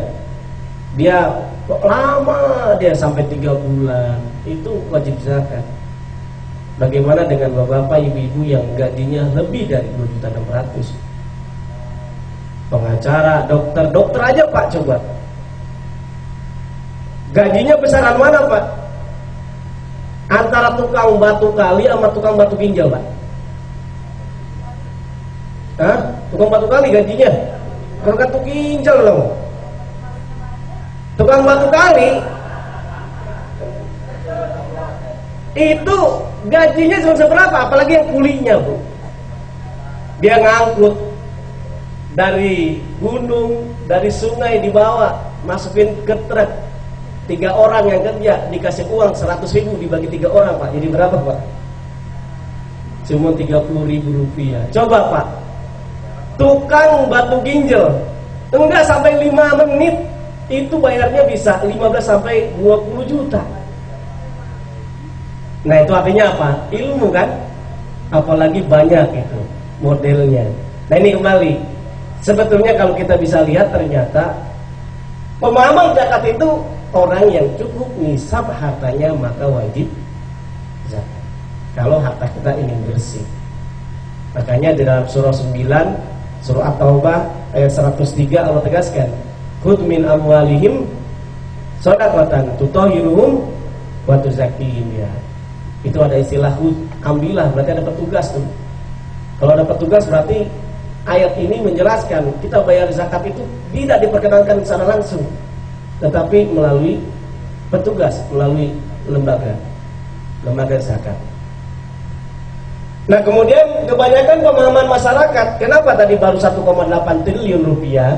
dia lama, dia sampai 3 bulan itu wajib zakat. Bagaimana dengan bapak-bapak, ibu-ibu yang gajinya lebih dari 2.600.000? Pengacara, dokter aja, Pak, coba. Gajinya besaran mana, Pak? Antara tukang batu kali sama tukang batu ginjal, Pak. Hah? Tukang batu kali gajinya. Kalau batu ginjal loh. Tukang batu kali itu gajinya cuma seberapa, apalagi yang kulinya, Bu. Dia ngangkut dari gunung, dari sungai dibawa, masukin ke truk. 3 orang yang kerja dikasih uang 100.000 dibagi 3 orang, Pak. Jadi berapa, Pak? Cuma 30.000 rupiah. Coba, Pak. Tukang batu ginjal enggak sampai 5 menit itu bayarnya bisa 15 sampai 20 juta. Nah, itu artinya apa? Ilmu kan? Apalagi banyak itu modelnya. Nah, ini kembali. Sebetulnya kalau kita bisa lihat, ternyata pemahaman zakat itu orang yang cukup nisab hartanya maka wajib zakat. Kalau harta kita ingin bersih. Makanya di dalam surah 9, surah At-Taubah ayat 103 Allah tegaskan, "Khudh min amwalihim shadaqatan tutahhiruhum wa tuzakkihim biha." Itu ada istilah khudh, ambillah, berarti ada petugas tuh. Kalau ada petugas berarti ayat ini menjelaskan kita bayar zakat itu tidak diperkenankan secara langsung, tetapi melalui petugas, melalui lembaga zakat. Nah, kemudian kebanyakan pemahaman masyarakat, kenapa tadi baru 1,8 triliun rupiah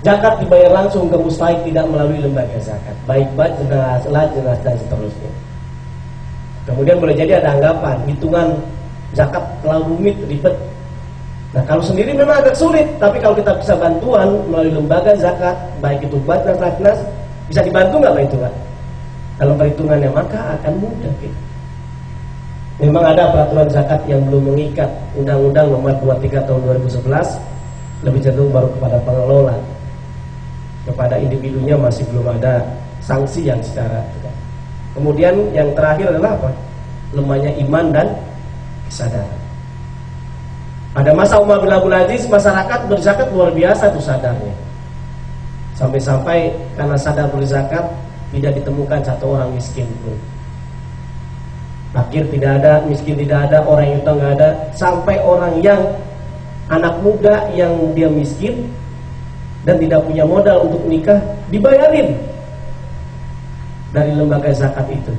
zakat dibayar langsung ke mustahik, tidak melalui lembaga zakat, baik jelas dan seterusnya. Kemudian boleh jadi ada anggapan hitungan zakat terlalu rumit, ribet. Nah, kalau sendiri memang agak sulit, tapi kalau kita bisa bantuan melalui lembaga zakat, baik itu Batnas, Ratnas, bisa dibantu nggak Pak itu, Pak? Dalam perhitungannya, maka akan mudah gitu. Memang ada peraturan zakat yang belum mengikat. Undang-Undang Nomor 23 Tahun 2011 lebih cenderung baru kepada pengelola, kepada individunya masih belum ada sanksi yang secara tegas. Kemudian yang terakhir adalah apa? Lemahnya iman dan kesadaran. Pada masa Umar bin Abdul Aziz, masyarakat berzakat luar biasa tuh sadarnya. Sampai-sampai karena sadar berzakat tidak ditemukan satu orang miskin pun. Fakir tidak ada, miskin tidak ada, orang yang utang nggak ada, sampai orang yang Anak muda yang dia miskin dan tidak punya modal untuk nikah, dibayarin dari lembaga zakat itu.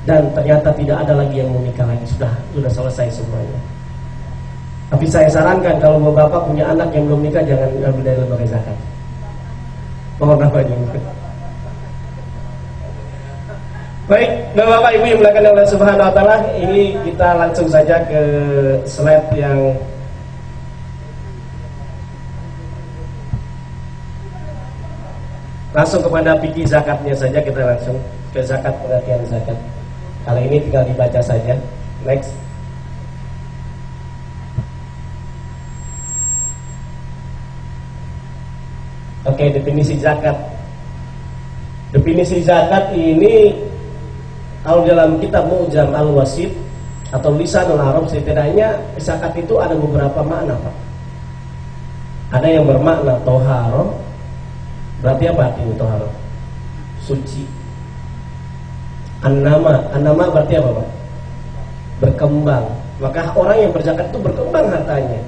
Dan ternyata tidak ada lagi yang mau nikah lagi, sudah selesai semuanya. Tapi saya sarankan kalau bapak punya anak yang belum nikah, jangan ambil dari lembaga zakat. Mohon maaf ini. Baik, Bapak Ibu yang dimuliakan oleh Subhanahu wa taala, ini kita langsung saja ke slide yang langsung kepada fikih zakatnya saja, kita langsung ke zakat, pengertian zakat. Kali ini tinggal dibaca saja. Next. Oke, definisi zakat. Definisi zakat ini kalau dalam kitab Mu'jam Al-Wasit atau Lisanul Arab, setidaknya zakat itu ada beberapa makna, Pak. Ada yang bermakna toharo. Berarti apa artinya toharo? Suci. An-nama berarti apa, Pak? Berkembang. Maka orang yang berzakat itu berkembang hartanya.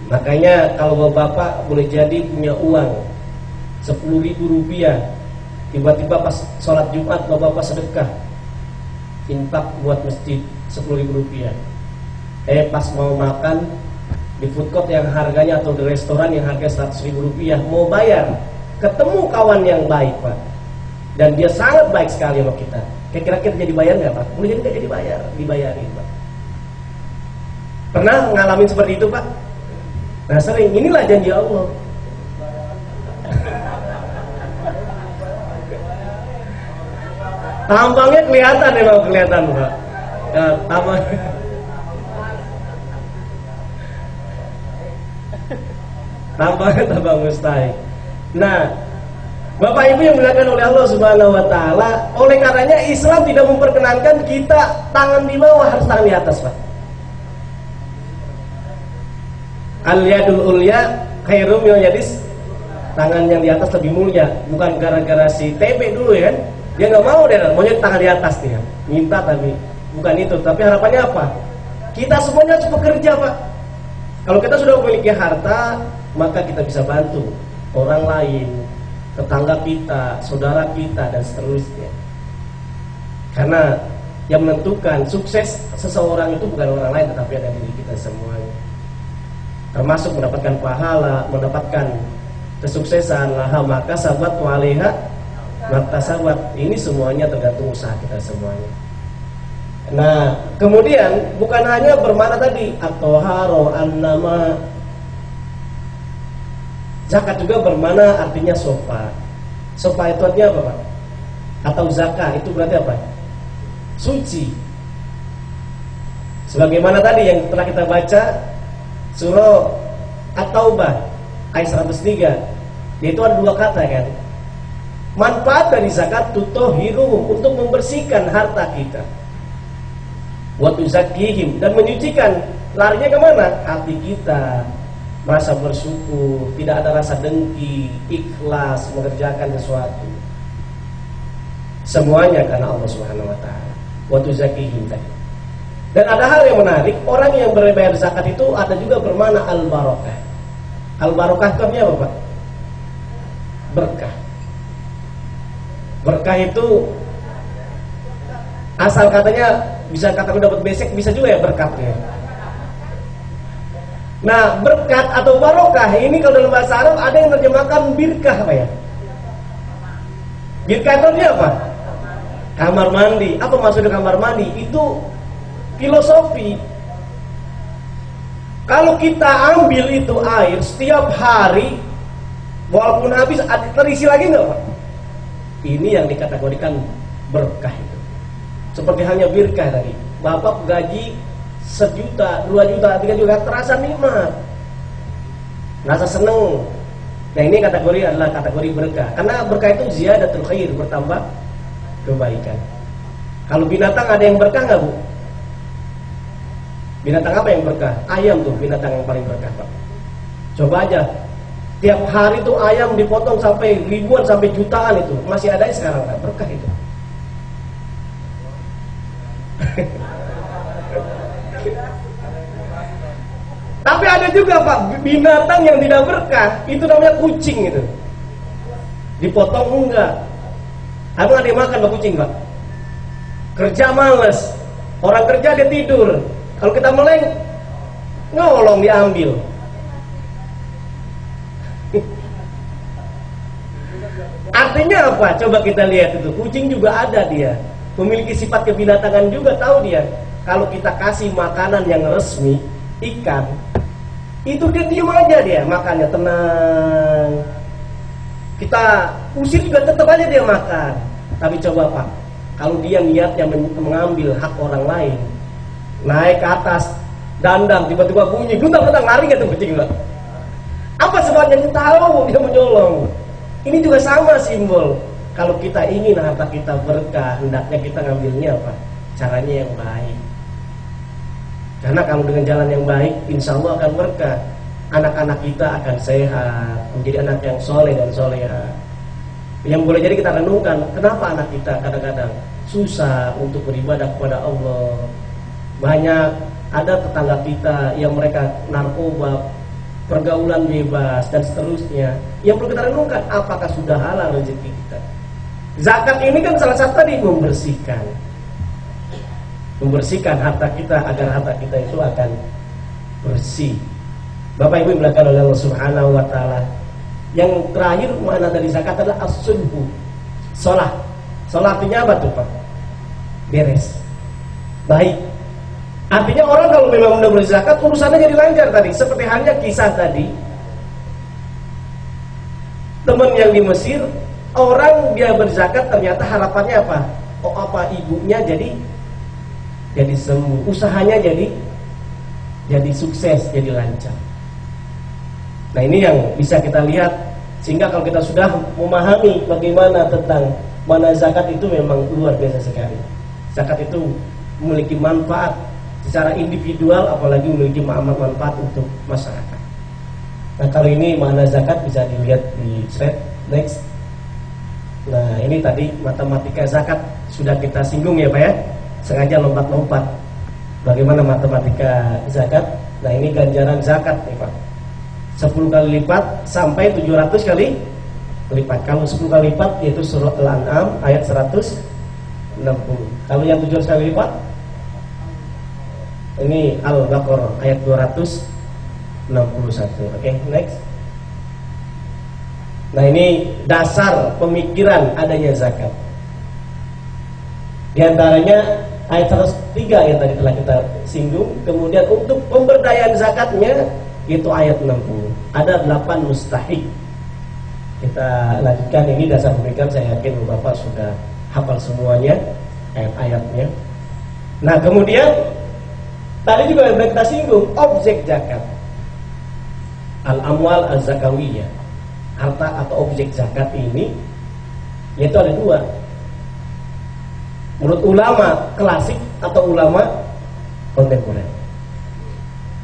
Makanya kalau bapak boleh jadi punya uang 10.000 rupiah, tiba-tiba pas sholat Jumat bapak sedekah, infak buat masjid 10.000 rupiah. Pas mau makan di food court yang harganya atau di restoran yang harga 100.000 rupiah, mau bayar, ketemu kawan yang baik, Pak, dan dia sangat baik sekali sama kita. Kira-kira jadi bayar nggak, Pak? Boleh jadi nggak jadi bayar, dibayarin, Pak. Pernah ngalamin seperti itu, Pak? Nah sering, inilah janji Allah. Tampangnya kelihatan ya, Pak, kelihatan, Pak. Tampangnya tambah mustahil. Nah, Bapak Ibu yang dimuliakan oleh Allah Subhanahu wa taala, oleh karenanya Islam tidak memperkenankan kita tangan di bawah, harus tangan di atas, Pak. Al-yadul ulya khairum minal yadis, tangan yang di atas lebih mulia. Bukan gara-gara si TB dulu ya kan, dia nggak mau, dia maunya tangan di atas dia, minta, tapi bukan itu. Tapi harapannya apa? Kita semuanya harus bekerja, Pak. Kalau kita sudah memiliki harta, maka kita bisa bantu orang lain, tetangga kita, saudara kita, dan seterusnya. Karena yang menentukan sukses seseorang itu bukan orang lain, tetapi ada diri kita semuanya. Termasuk mendapatkan pahala, mendapatkan kesuksesan, laha maka sahabat waliha maka sahabat. Ini semuanya tergantung usaha kita semuanya. Nah, kemudian bukan hanya bermakna tadi at-toharo, an-nama. Zakat juga bermakna artinya sofa. Sofa itu artinya apa, Pak? Atau zakat itu berarti apa? Suci. Sebagaimana tadi yang telah kita baca surah At-Taubah ayat 103, yaitu ada dua kata kan. Manfaat dari zakat tutohiru, untuk membersihkan harta kita, wa tuzakkihim, dan menyucikan. Larinya kemana? Hati kita, merasa bersyukur, tidak ada rasa dengki, ikhlas mengerjakan sesuatu. Semuanya karena Allah Subhanahu wa taala. Wa tuzakkihim tadi. Dan ada hal yang menarik, orang yang berbayar zakat itu ada juga bermakna al-barakah. Al-barakah itu artinya apa, Pak? Berkah. Berkah itu asal katanya bisa katakan dapat besek, bisa juga ya berkatnya. Nah, berkat atau barokah ini kalau dalam bahasa Arab ada yang terjemahkan birkah, Pak ya. Birkah itu artinya apa? Kamar mandi. Apa maksudnya kamar mandi? Itu filosofi. Kalau kita ambil itu air setiap hari, walaupun habis, terisi lagi nggak, Pak? Ini yang dikategorikan berkah itu. Seperti halnya birkah tadi. Bapak gaji 1 juta, 2 juta, 3 juta, terasa nikmat, rasa seneng. Nah ini kategori adalah kategori berkah. Karena berkah itu ziyadatul khair, bertambah kebaikan. Kalau binatang ada yang berkah nggak, Bu? Binatang apa yang berkah? Ayam tuh binatang yang paling berkah, Pak. Coba aja, tiap hari tuh ayam dipotong sampai ribuan, sampai jutaan itu. Masih ada sekarang, Pak, berkah itu. ada juga Pak, binatang yang tidak berkah, itu namanya kucing itu. Dipotong enggak. Ada yang makan Pak kucing Pak. Kerja males, orang kerja dia tidur. Kalau kita meleng, ngolong diambil. Artinya apa? Coba kita lihat itu. Kucing juga ada dia, memiliki sifat kebinatangan juga, tahu dia. Kalau kita kasih makanan yang resmi, ikan, itu dia diem aja dia makannya tenang. Kita usir juga tetap aja dia makan. Tapi coba Pak, kalau dia niatnya mengambil hak orang lain, naik ke atas, dandang, tiba-tiba bunyi, gutang-gutang, lari gitu kucing Pak. Apa sebabnya? Kita tahu dia menyolong. Ini juga sama simbol. Kalau kita ingin harta kita berkah, hendaknya kita ngambilnya apa? Caranya yang baik. Karena kalau dengan jalan yang baik, insya Allah akan berkah. Anak-anak kita akan sehat, menjadi anak yang soleh dan soleha. Yang boleh jadi kita renungkan, kenapa anak kita kadang-kadang susah untuk beribadah kepada Allah. Banyak ada tetangga kita yang mereka narkoba, pergaulan bebas dan seterusnya. Yang perlu kita renungkan, apakah sudah halal rezeki kita? Zakat ini kan salah satu tadi membersihkan harta kita agar harta kita itu akan bersih. Bapak Ibu dimuliakan oleh Allah Subhanahu wa taala. Yang terakhir makna dari zakat adalah as-sulhu. Salah. Salah artinya apa tuh Pak? Beres. Baik. Artinya orang kalau memang benar berzakat, urusannya jadi lancar tadi. Seperti halnya kisah tadi, teman yang di Mesir, orang dia berzakat ternyata harapannya apa? Oh apa ibunya jadi sembuh, usahanya jadi sukses, jadi lancar. Nah ini yang bisa kita lihat. Sehingga kalau kita sudah memahami bagaimana tentang mana zakat itu memang luar biasa sekali. Zakat itu memiliki manfaat secara individual, apalagi memiliki manfaat untuk masyarakat. Nah kalau ini makna zakat bisa dilihat di slide next. Nah ini tadi matematika zakat sudah kita singgung ya Pak ya. Sengaja lompat-lompat bagaimana matematika zakat. Nah ini ganjaran zakat nih Pak, 10 kali lipat sampai 700 kali lipat. Kalau 10 kali lipat yaitu surah Al-An'am ayat 160. Kalau yang 700 kali lipat ini Al-Baqarah ayat 261. Oke, next. Nah ini dasar pemikiran adanya zakat. Di antaranya ayat 103 yang tadi telah kita singgung. Kemudian untuk pemberdayaan zakatnya itu ayat 60. Ada 8 mustahik. Kita lanjutkan, ini dasar pemikiran, saya yakin Bapak sudah hafal semuanya ayat-ayatnya. Nah kemudian tadi juga yang kita singgung objek zakat, al-amwal az-zakawiyah, harta atau objek zakat ini yaitu ada 2. Menurut ulama klasik atau ulama kontemporer,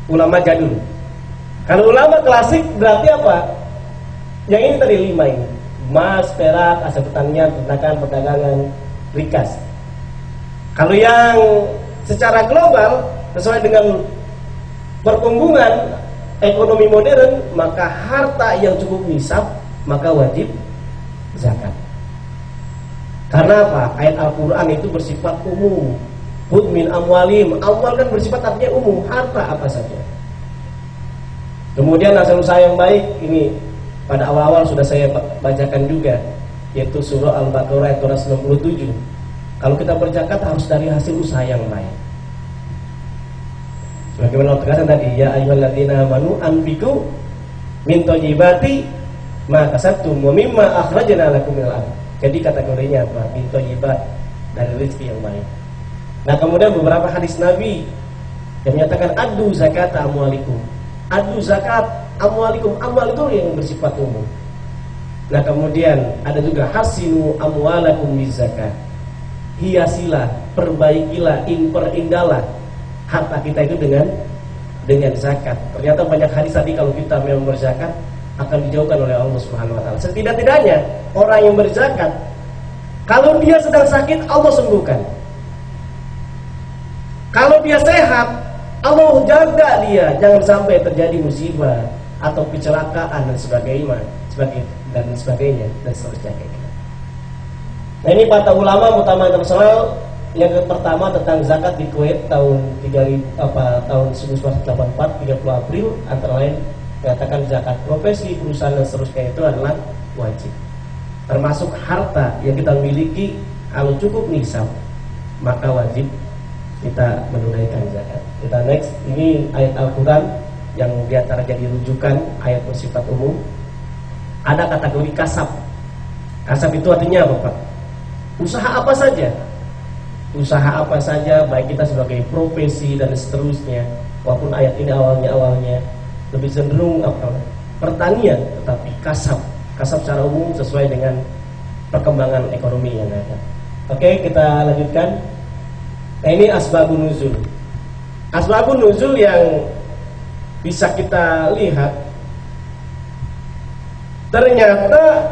ulama jadul. Kalau ulama klasik berarti apa? Yang ini tadi 5 ini: emas, perak, aset pertanian, peternakan, perdagangan, rikas. Kalau yang secara global sesuai dengan perkembangan ekonomi modern, maka harta yang cukup nisab maka wajib zakat. Karena apa? Ayat Al-Quran itu bersifat umum. Khudz min amwalim. Amwal kan bersifat artinya umum, harta apa saja. Kemudian hasil usaha yang baik ini pada awal-awal sudah saya bacakan juga, yaitu surah Al-Baqarah ayat 267. Kalau kita berzakat harus dari hasil usaha yang baik. Sebagaimana tegaskan tadi, ya ayyuhalladzina amanu anfiqu min thayyibati ma kasabtum wa mimma akhrajna lakum minal ardh. Jadi kategorinya apa? Min thayyibat, dari rezeki yang baik. Nah kemudian beberapa hadis Nabi yang menyatakan addu zakat amwalikum. Addu zakat amwalikum. Amwal itu yang bersifat umum. Nah kemudian ada juga hasinu amwalakum bizakat. Hiasilah, perbaikilah, perindahlah harta kita itu dengan zakat. Ternyata banyak hadis tadi kalau kita memang berzakat akan dijauhkan oleh Allah Subhanahu wa taala. Setidak-tidaknya orang yang berzakat, kalau dia sedang sakit Allah sembuhkan. Kalau dia sehat Allah jaga dia, jangan sampai terjadi musibah atau kecelakaan dan sebagainya, dan seterusnya. Nah, ini para ulama utama internasional. Yang pertama tentang zakat di Kuwait tahun 1984, 30 April, antara lain mengatakan zakat profesi, perusahaan dan seterusnya itu adalah wajib. Termasuk harta yang kita miliki, kalau cukup nisab maka wajib kita menunaikan zakat. Kita next, ini ayat Al-Quran yang diantara jadi rujukan, ayat bersifat umum. Ada kategori kasab. Kasab itu artinya apa, Pak? Usaha apa saja. Usaha apa saja, baik kita sebagai profesi dan seterusnya. Walaupun ayat ini awalnya lebih cenderung pertanian, tetapi kasab secara umum sesuai dengan perkembangan ekonomi yang ada. Oke, kita lanjutkan. Nah, ini asbabun nuzul. Asbabun nuzul yang bisa kita lihat, ternyata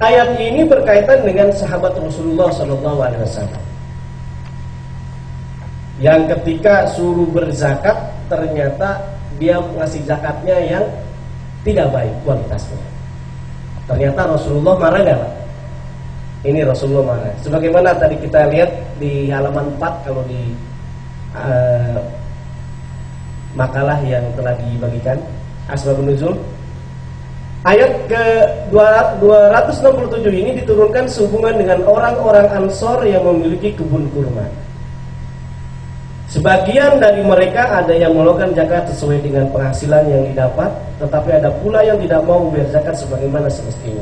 ayat ini berkaitan dengan sahabat Rasulullah SAW, yang ketika suruh berzakat ternyata dia ngasih zakatnya yang tidak baik kualitasnya. Ternyata Rasulullah marah nggak, Pak? Ini Rasulullah marah. Sebagaimana tadi kita lihat di halaman 4 kalau di makalah yang telah dibagikan, asbabun nuzul. Ayat ke-267 ini diturunkan sehubungan dengan orang-orang Ansor yang memiliki kebun kurma. Sebagian dari mereka ada yang melakukan zakat sesuai dengan penghasilan yang didapat, tetapi ada pula yang tidak mau membayar zakat sebagaimana semestinya.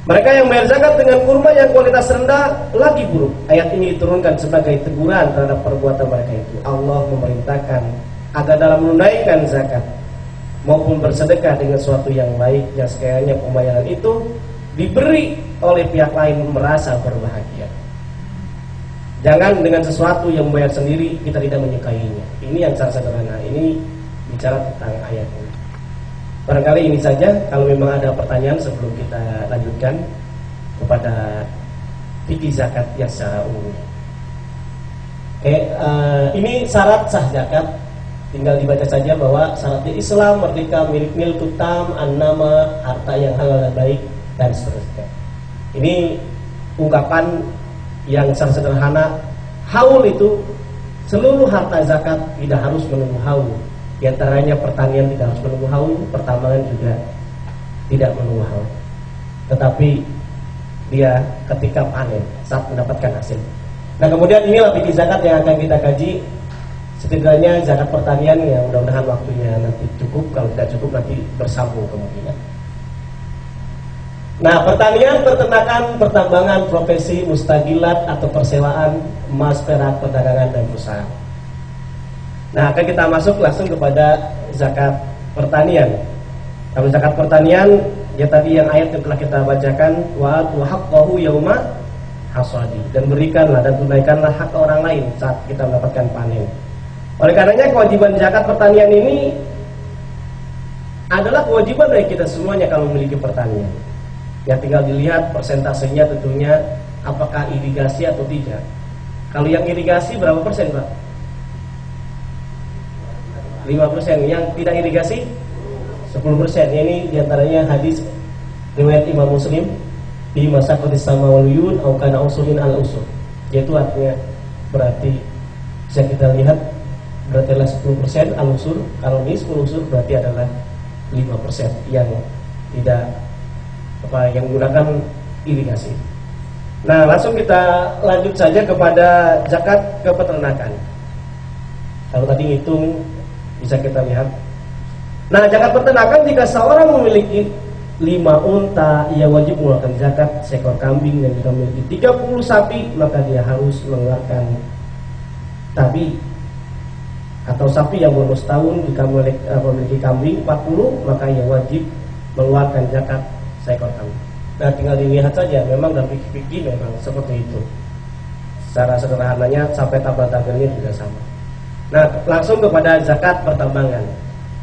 Mereka yang bayar zakat dengan kurma yang kualitas rendah lagi buruk. Ayat ini diturunkan sebagai teguran terhadap perbuatan mereka itu. Allah memerintahkan agar dalam menunaikan zakat maupun bersedekah dengan sesuatu yang baik, yang sekiranya pembayaran itu diberi oleh pihak lain merasa berbahagia. Jangan dengan sesuatu yang membayar sendiri kita tidak menyukainya. Ini yang secara sederhana. Ini bicara tentang ayat ini. Barangkali ini saja. Kalau memang ada pertanyaan sebelum kita lanjutkan kepada fikih zakat yang secara umum. Ini syarat sah zakat. Tinggal dibaca saja bahwa syaratnya Islam, merdeka, milik tutam, an-nama, harta yang halal dan baik, dan seterusnya. Ini ungkapan yang secara sederhana. Haul itu seluruh harta zakat tidak harus menunggu haul. Di antaranya pertanian tidak harus menunggu haul, pertambangan juga tidak menunggu haul. Tetapi dia ketika panen, saat mendapatkan hasil. Nah, kemudian inilah fikih zakat yang akan kita kaji. Setidaknya zakat pertanian yang mudah-mudahan waktunya nanti cukup. Kalau tidak cukup nanti bersambung kemungkinan. Nah, pertanian, peternakan, pertambangan, profesi, mustagilat atau persewaan, emas, perak, perdagangan dan usaha. Nah, akan kita masuk langsung kepada zakat pertanian. Kalau zakat pertanian, ya tadi yang ayat yang telah kita bacakan, wa haqqahu yauma hasadi, dan berikanlah dan tunaikanlah hak orang lain saat kita mendapatkan panen. Oleh karenanya kewajiban zakat pertanian ini adalah kewajiban dari kita semuanya kalau memiliki pertanian. Ya tinggal dilihat persentasenya tentunya, apakah irigasi atau tidak. Kalau yang irigasi berapa persen, Pak? 5%. Yang tidak irigasi 10%. Ini diantaranya hadis riwayat Imam Muslim, di masa sama waluyun au kana usulin al usul. Yaitu artinya berarti bisa kita lihat berarti adalah 10% al usul. Kalau ini 10 usul berarti adalah 5% yang tidak yang menggunakan irigasi. Nah, langsung kita lanjut saja kepada zakat kepeternakan. Kalau tadi hitung bisa kita lihat. Nah, zakat peternakan jika seorang memiliki 5 unta, ia wajib mengeluarkan zakat seekor kambing, dan jika memiliki 30 sapi, maka dia harus mengeluarkan tabi atau sapi yang berumur setahun. Jika memiliki kambing 40, maka ia wajib mengeluarkan zakat seekor kambing. Nah, tinggal dilihat saja, memang dalam fikih memang seperti itu. Secara sederhananya sampai tabel-tabelnya juga sama. Nah, langsung kepada zakat pertambangan.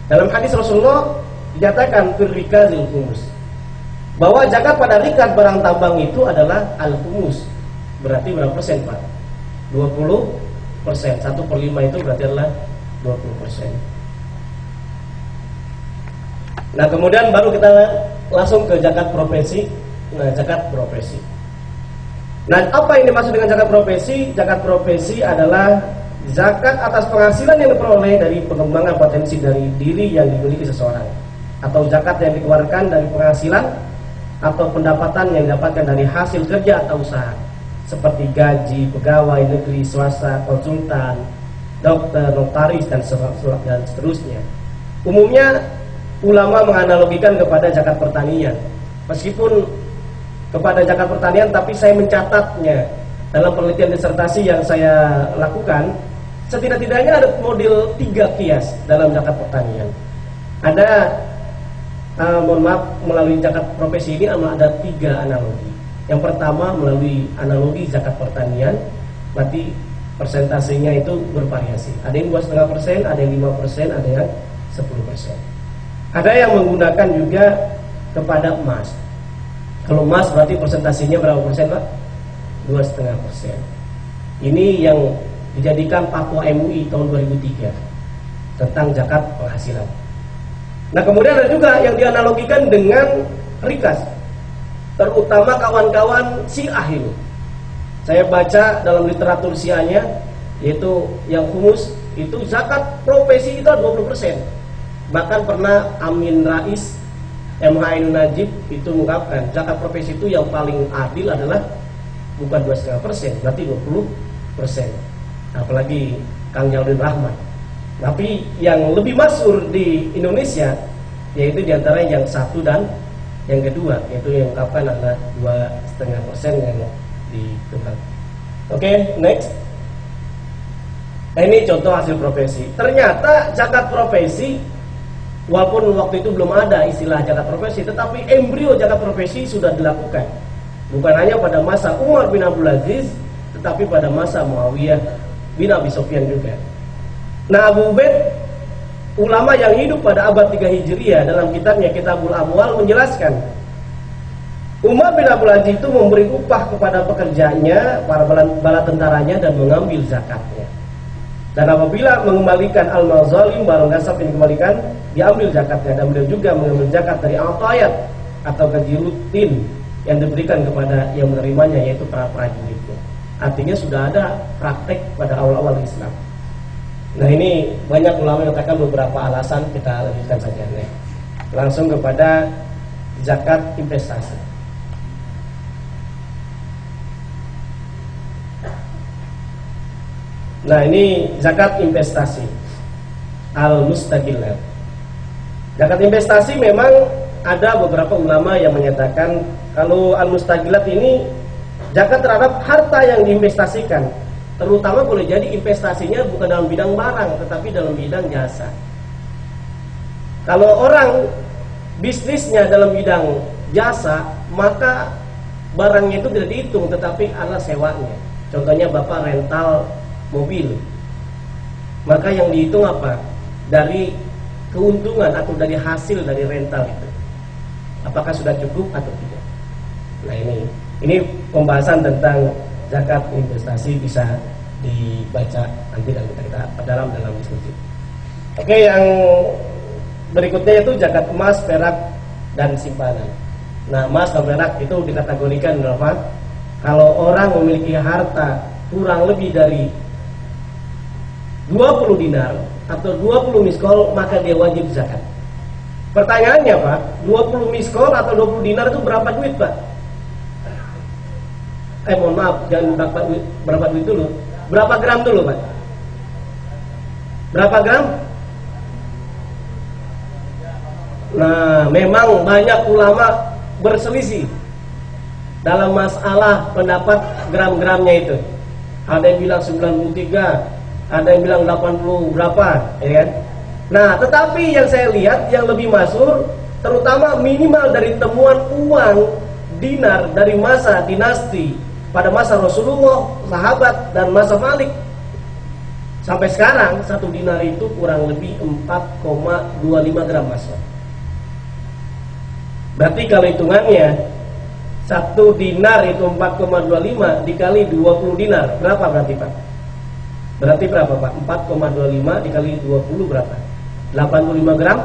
Dalam hadis Rasulullah dinyatakan firrikazil humus, bahwa zakat pada rikat barang tambang itu adalah al-humus. Berarti berapa persen, Pak? 20%. 1/5 itu berarti adalah 20%. Nah, kemudian baru kita langsung ke zakat profesi. Nah, zakat profesi. Nah, apa yang dimaksud dengan zakat profesi? Zakat profesi adalah zakat atas penghasilan yang diperoleh dari pengembangan potensi dari diri yang dimiliki seseorang, atau zakat yang dikeluarkan dari penghasilan atau pendapatan yang didapatkan dari hasil kerja atau usaha, seperti gaji pegawai negeri, swasta, konsultan, dokter, notaris, dan seterusnya. Umumnya ulama menganalogikan kepada zakat pertanian. Meskipun kepada zakat pertanian, tapi saya mencatatnya dalam penelitian disertasi yang saya lakukan, setidak-tidaknya ada model 3 kias dalam zakat pertanian. Ada, mohon maaf, melalui zakat profesi ini ada 3 analogi. Yang pertama melalui analogi zakat pertanian, berarti persentasenya itu bervariasi. Ada yang 2,5%, ada yang 5%, ada yang 10%. Ada yang menggunakan juga kepada emas. Kalau emas berarti persentasenya berapa persen, Pak? 2,5%. Ini yang dijadikan fatwa MUI tahun 2003 tentang zakat penghasilan. Nah, kemudian ada juga yang dianalogikan dengan rikas, terutama kawan-kawan Syiah ini. Saya baca dalam literatur Syiahnya, yaitu yang humus itu zakat profesi itu 20%. Bahkan pernah Amin Rais MHN Najib itu mengungkapkan zakat profesi itu yang paling adil adalah bukan 2,5%, berarti 20%. Apalagi Kang Jaludin Rahman. Tapi yang lebih masyhur di Indonesia yaitu diantara yang satu dan yang kedua, yaitu yang mengungkapkan adalah 2,5% yang dikembang. Oke, next. Nah, ini contoh hasil profesi. Ternyata zakat profesi, walaupun waktu itu belum ada istilah zakat profesi, tetapi embrio zakat profesi sudah dilakukan. Bukan hanya pada masa Umar bin Abdul Aziz, tetapi pada masa Muawiyah bin Abi Sufyan juga. Nah, Abu Ubaid, ulama yang hidup pada abad 3 Hijriah, dalam kitabnya Kitabul Amwal menjelaskan, Umar bin Abdul Aziz itu memberi upah kepada pekerjanya, para bala tentaranya, dan mengambil zakatnya. Dan apabila mengembalikan al-mazalim, barang gasap yang dikembalikan, diambil zakatnya. Dan beliau juga mengambil zakat dari al-tayat atau gaji rutin yang diberikan kepada yang menerimanya, yaitu para prajuritnya. Artinya sudah ada praktek pada awal-awal Islam. Nah, ini banyak ulama yang mengatakan beberapa alasan, kita lanjutkan saja. Nih, langsung kepada zakat investasi. Nah, ini zakat investasi al-mustaqillah. Zakat investasi memang ada beberapa ulama yang menyatakan kalau al-mustaqillah ini zakat terhadap harta yang diinvestasikan, terutama boleh jadi investasinya bukan dalam bidang barang tetapi dalam bidang jasa. Kalau orang bisnisnya dalam bidang jasa, maka barangnya itu tidak dihitung tetapi adalah sewanya. Contohnya Bapak rental mobil, maka yang dihitung apa? Dari keuntungan atau dari hasil dari rental itu, apakah sudah cukup atau tidak. Nah, ini pembahasan tentang zakat investasi bisa dibaca nanti dan kita perdalam dalam diskusi. Oke, yang berikutnya itu zakat emas, perak, dan simpanan. Nah, emas dan perak itu dikategorikan berapa? Kalau orang memiliki harta kurang lebih dari 20 dinar atau 20 miskol, maka dia wajib zakat. Pertanyaannya, Pak, 20 miskol atau 20 dinar itu berapa duit, Pak? Mohon maaf, jangan berapa duit dulu. Berapa gram dulu, Pak? Berapa gram? Nah, memang banyak ulama berselisih dalam masalah pendapat gram-gramnya itu. Ada yang bilang 93, ada yang bilang 80 berapa, ya kan? Nah, tetapi yang saya lihat yang lebih masyhur, terutama minimal dari temuan uang dinar dari masa dinasti pada masa Rasulullah, sahabat, dan masa Malik, sampai sekarang 1 dinar itu kurang lebih 4,25 gram emas. Berarti kalau hitungannya 1 dinar itu 4,25 dikali 20 dinar. Berapa berarti Pak? Berarti berapa Pak? 4,25 dikali 20 berapa? 85 gram?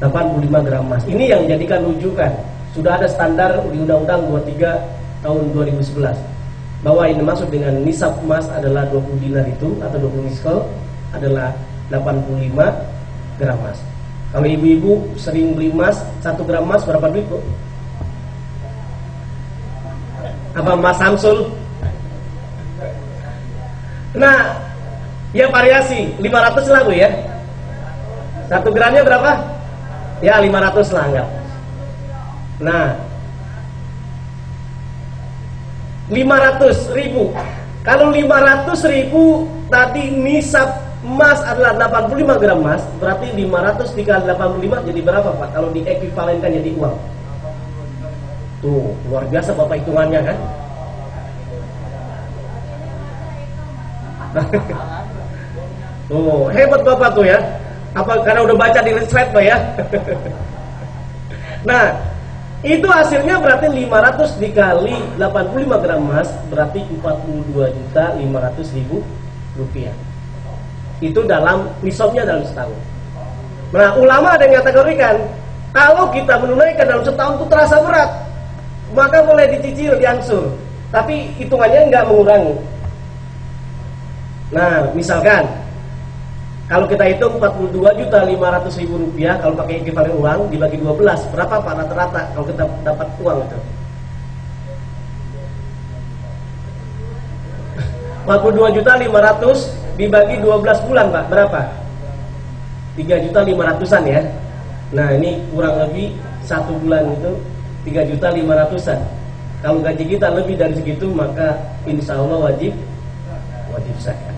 85 gram emas. Ini yang jadikan rujukan. Sudah ada standar di Undang-Undang 23 tahun 2011 bahwa ini maksud dengan nisab emas adalah 20 dinar itu atau 20 miskel adalah 85 gram emas. Kalau ibu-ibu sering beli emas, 1 gram emas berapa duit Bu? Apa Mas Samsul? Nah, ya variasi 500 lah Bu ya. 1 gramnya berapa? Ya 500 lah enggak. Nah, 500.000. Kalau 500.000 tadi nisab emas adalah 85 gram emas, berarti 500 dikali 85 jadi berapa Pak? Kalau diekuivalenkan jadi uang. Tuh, luar biasa Bapak hitungannya kan? Tuh, hebat Bapak tuh ya. Apa karena udah baca di slide Pak ya? Nah, itu hasilnya berarti 500 dikali 85 gram emas berarti 42.500.000 rupiah. Itu dalam nisabnya dalam setahun. Nah, ulama ada yang kategorikan kalau kita menunaikan dalam setahun itu terasa berat, maka boleh dicicil, diangsur, tapi hitungannya nggak mengurangi. Nah, misalkan kalau kita hitung 42.500.000 rupiah, kalau pakai ekivalen uang dibagi 12, berapa Pak rata-rata kalau kita dapat uang itu? 42.500.000 dibagi 12 bulan Pak, berapa? 3.500.000-an ya. Nah, ini kurang lebih 1 bulan itu 3.500.000-an. Kalau gaji kita lebih dari segitu, maka insya Allah wajib zakat.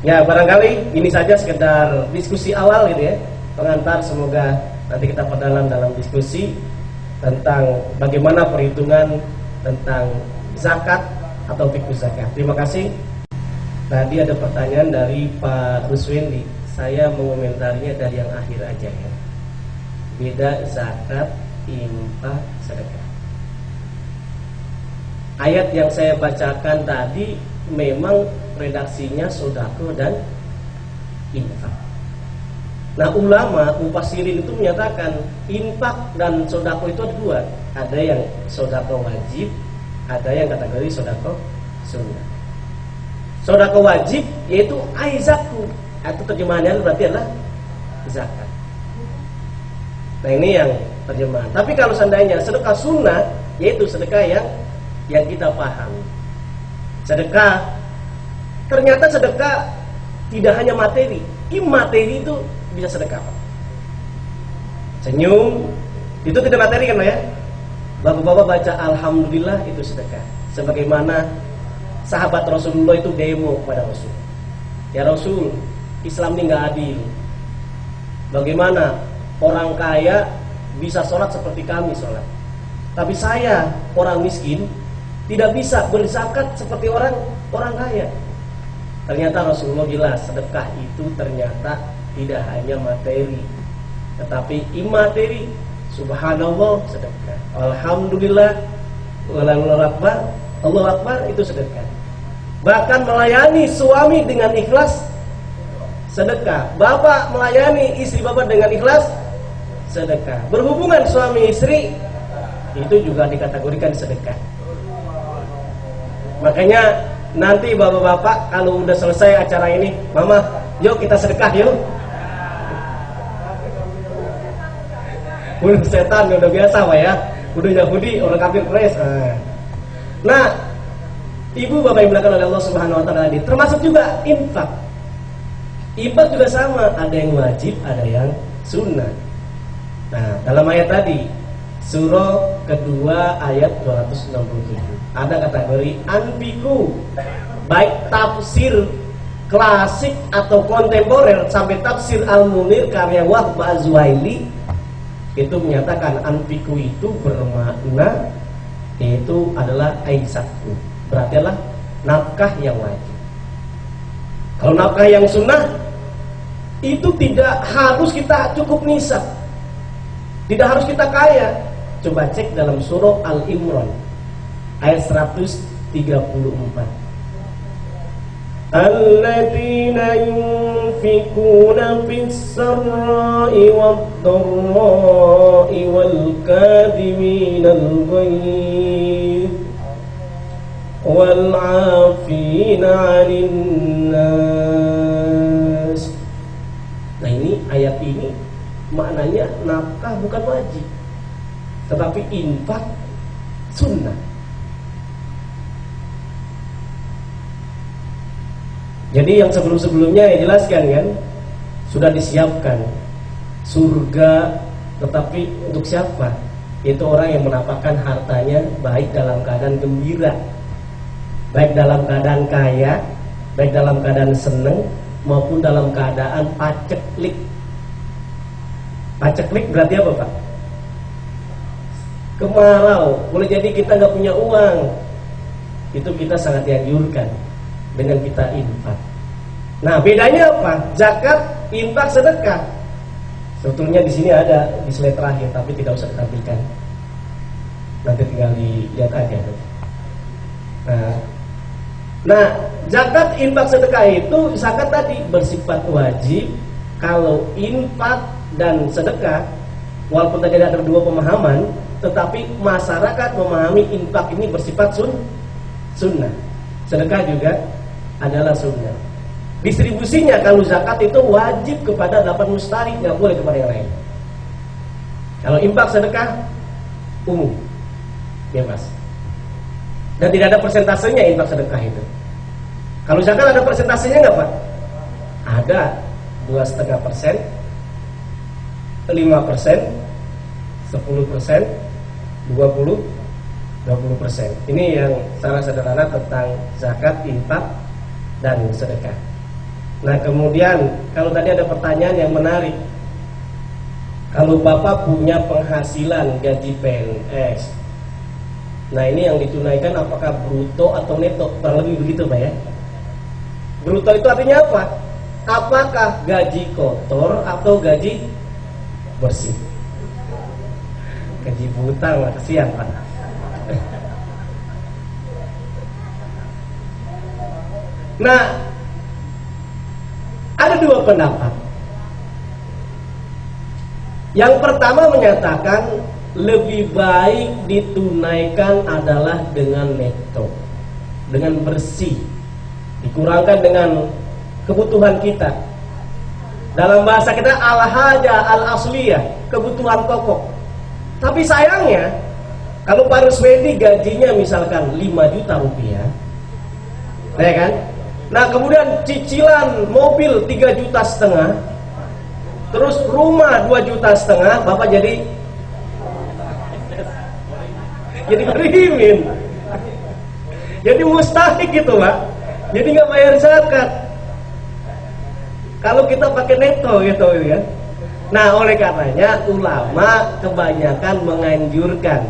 Ya, barangkali ini saja sekedar diskusi awal gitu ya, pengantar. Semoga nanti kita perdalam dalam diskusi tentang bagaimana perhitungan tentang zakat atau fikih zakat. Terima kasih. Tadi ada pertanyaan dari Pak Ruswendi. Saya mengomentarinya dari yang akhir aja ya. Beda zakat, infak, sedekah. Ayat yang saya bacakan tadi memang redaksinya sodako dan infak. Nah, ulama mufassirin itu menyatakan infak dan sodako itu ada dua. Ada yang sodako wajib, ada yang kategori sodako sunnah. Sodako wajib yaitu aizaku, atau terjemahannya berarti adalah zakat. Nah, ini yang terjemahan. Tapi kalau seandainya sedekah sunnah, yaitu sedekah yang kita pahami. Sedekah, ternyata sedekah tidak hanya materi, imateri itu bisa sedekah. Senyum itu tidak materi kan ya? Bapak-bapak baca alhamdulillah itu sedekah. Sebagaimana sahabat Rasulullah itu demo kepada Rasul. Ya Rasul, Islam ini nggak adil. Bagaimana orang kaya bisa sholat seperti kami sholat, tapi saya orang miskin tidak bisa berzakat seperti orang kaya. Ternyata Rasulullah jelas sedekah itu ternyata tidak hanya materi, tetapi imateri. Subhanallah sedekah, alhamdulillah, Allahu Akbar itu sedekah. Bahkan melayani suami dengan ikhlas sedekah. Bapak melayani istri bapak dengan ikhlas sedekah. Berhubungan suami istri itu juga dikategorikan sedekah. Makanya nanti bapak-bapak kalau udah selesai acara ini, mama, yuk kita sedekah yuk. Udah setan, udah biasa Pak ya. Udah Yahudi, orang kafir keras. Nah, ibu bapak yang dimuliakan oleh Allah Subhanahu wa taala, termasuk juga infak. Infak juga sama, ada yang wajib, ada yang sunnah. Nah, dalam ayat tadi surah kedua ayat 267 ada kategori anfiku, baik tafsir klasik atau kontemporer sampai tafsir Al-Munir karya Wahb Az-Zuhaili itu menyatakan anfiku itu bermakna yaitu adalah aisaku, berarti adalah nafkah yang wajib. Kalau nafkah yang sunnah itu tidak harus kita cukup nisab, tidak harus kita kaya. Coba cek dalam surah Al-Imran ayat 134. Alladzina yunfikuna fis sarra'i wad-dharra'i wal kadhiminal ghaidh wal 'afina 'anil nas. Nah, ini ayat ini maknanya nafkah bukan wajib, tetapi infak sunnah. Jadi yang sebelum-sebelumnya ya jelaskan kan, sudah disiapkan surga, tetapi untuk siapa? Itu orang yang menapakkan hartanya baik dalam keadaan gembira, baik dalam keadaan kaya, baik dalam keadaan seneng, maupun dalam keadaan paceklik. Paceklik berarti apa, Pak? Kemarau. Boleh jadi kita nggak punya uang, itu kita sangat dianjurkan dengan kita infak. Nah, bedanya apa? Zakat, infak, sedekah. Sebetulnya di sini ada di slide terakhir, tapi tidak usah ditampilkan. Nanti tinggal dilihat aja. Nah, zakat, infak, sedekah itu zakat tadi bersifat wajib. Kalau infak dan sedekah, walaupun tadi ada dua pemahaman, tetapi masyarakat memahami infak ini bersifat sunnah. Sedekah juga adalah sunnah. Distribusinya kalau zakat itu wajib kepada 8 mustahik, nggak boleh kepada yang lain. Kalau infak sedekah umum, bebas. Dan tidak ada persentasenya infak sedekah itu. Kalau zakat ada persentasenya nggak, Pak? Ada 2,5%, 5%, 10%, 20%. Ini yang secara sederhana tentang zakat, infak, dan sedekah. Nah, kemudian kalau tadi ada pertanyaan yang menarik, kalau Bapak punya penghasilan gaji PNS, nah ini yang ditunaikan apakah bruto atau neto? Kurang lebih begitu, Pak ya. Bruto itu artinya apa? Apakah gaji kotor atau gaji bersih? Gaji buta, mah kesian, Pak. Nah, ada dua pendapat. Yang pertama menyatakan lebih baik ditunaikan adalah dengan neto, dengan bersih, dikurangkan dengan kebutuhan kita. Dalam bahasa kita al-haja al-asliyah, kebutuhan pokok. Tapi sayangnya, kalau Pak Ruswedi gajinya misalkan 5 juta rupiah, ya kan? Nah, kemudian cicilan mobil 3,5 juta, terus rumah 2,5 juta, Bapak jadi berimin, jadi mustahik gitu, Pak. Jadi nggak bayar zakat kalau kita pakai neto gitu ya. Nah, oleh karenanya ulama kebanyakan menganjurkan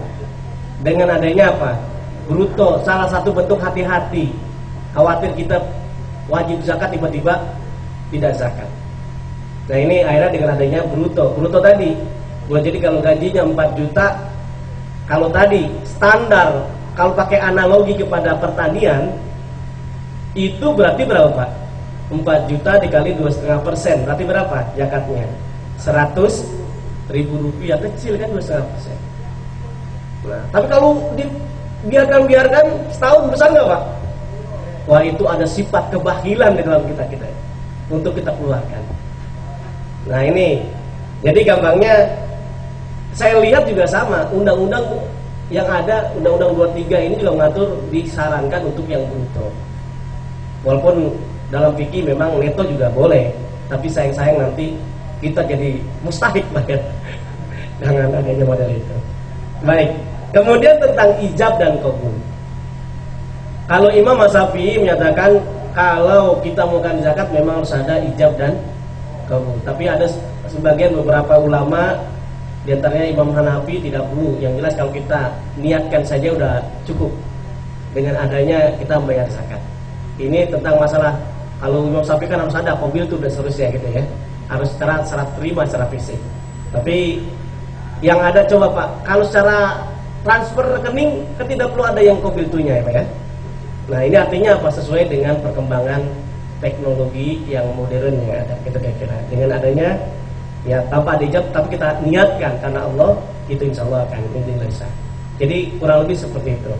dengan adanya apa? Bruto. Salah satu bentuk hati-hati, khawatir kita wajib zakat tiba-tiba tidak zakat. Nah, ini akhirnya dengan adanya bruto. Bruto tadi boleh jadi kalau gajinya 4 juta, kalau tadi standar, kalau pakai analogi kepada pertanian, itu berarti berapa, Pak? 4 juta dikali 2,5%, berarti berapa zakatnya? 100.000 rupiah, kecil kan 2,5%. Nah, tapi kalau dibiarkan setahun besar nggak, Pak? Wah, itu ada sifat kebahilan di dalam kita untuk kita keluarkan. Nah, ini jadi gampangnya saya lihat juga sama, undang-undang yang ada, undang-undang 23 ini juga mengatur disarankan untuk yang bruto. Walaupun dalam fikih memang neto juga boleh, tapi sayang-sayang nanti kita jadi mustahik banget dengan adanya model itu. Baik, kemudian tentang ijab dan qabul. Kalau Imam Syafi'i menyatakan kalau kita melakukan zakat memang harus ada ijab dan qabul. Tapi ada sebagian beberapa ulama, di antaranya Imam Hanafi, tidak perlu. Yang jelas kalau kita niatkan saja udah cukup dengan adanya kita membayar zakat. Ini tentang masalah, kalau Imam Syafi'i kan harus ada qabil itu dan seterusnya gitu ya. Harus secara terima secara fisik. Tapi Yang ada coba Pak, kalau secara transfer rekening kan tidak perlu ada yang kobiltunya ya Pak ya. Nah ini artinya apa? Sesuai dengan perkembangan teknologi yang modern yang ada, kita kira-kira. Dengan adanya ya tanpa ada ijab, tapi kita niatkan karena Allah, itu insya Allah akan bisa. Jadi kurang lebih seperti itu.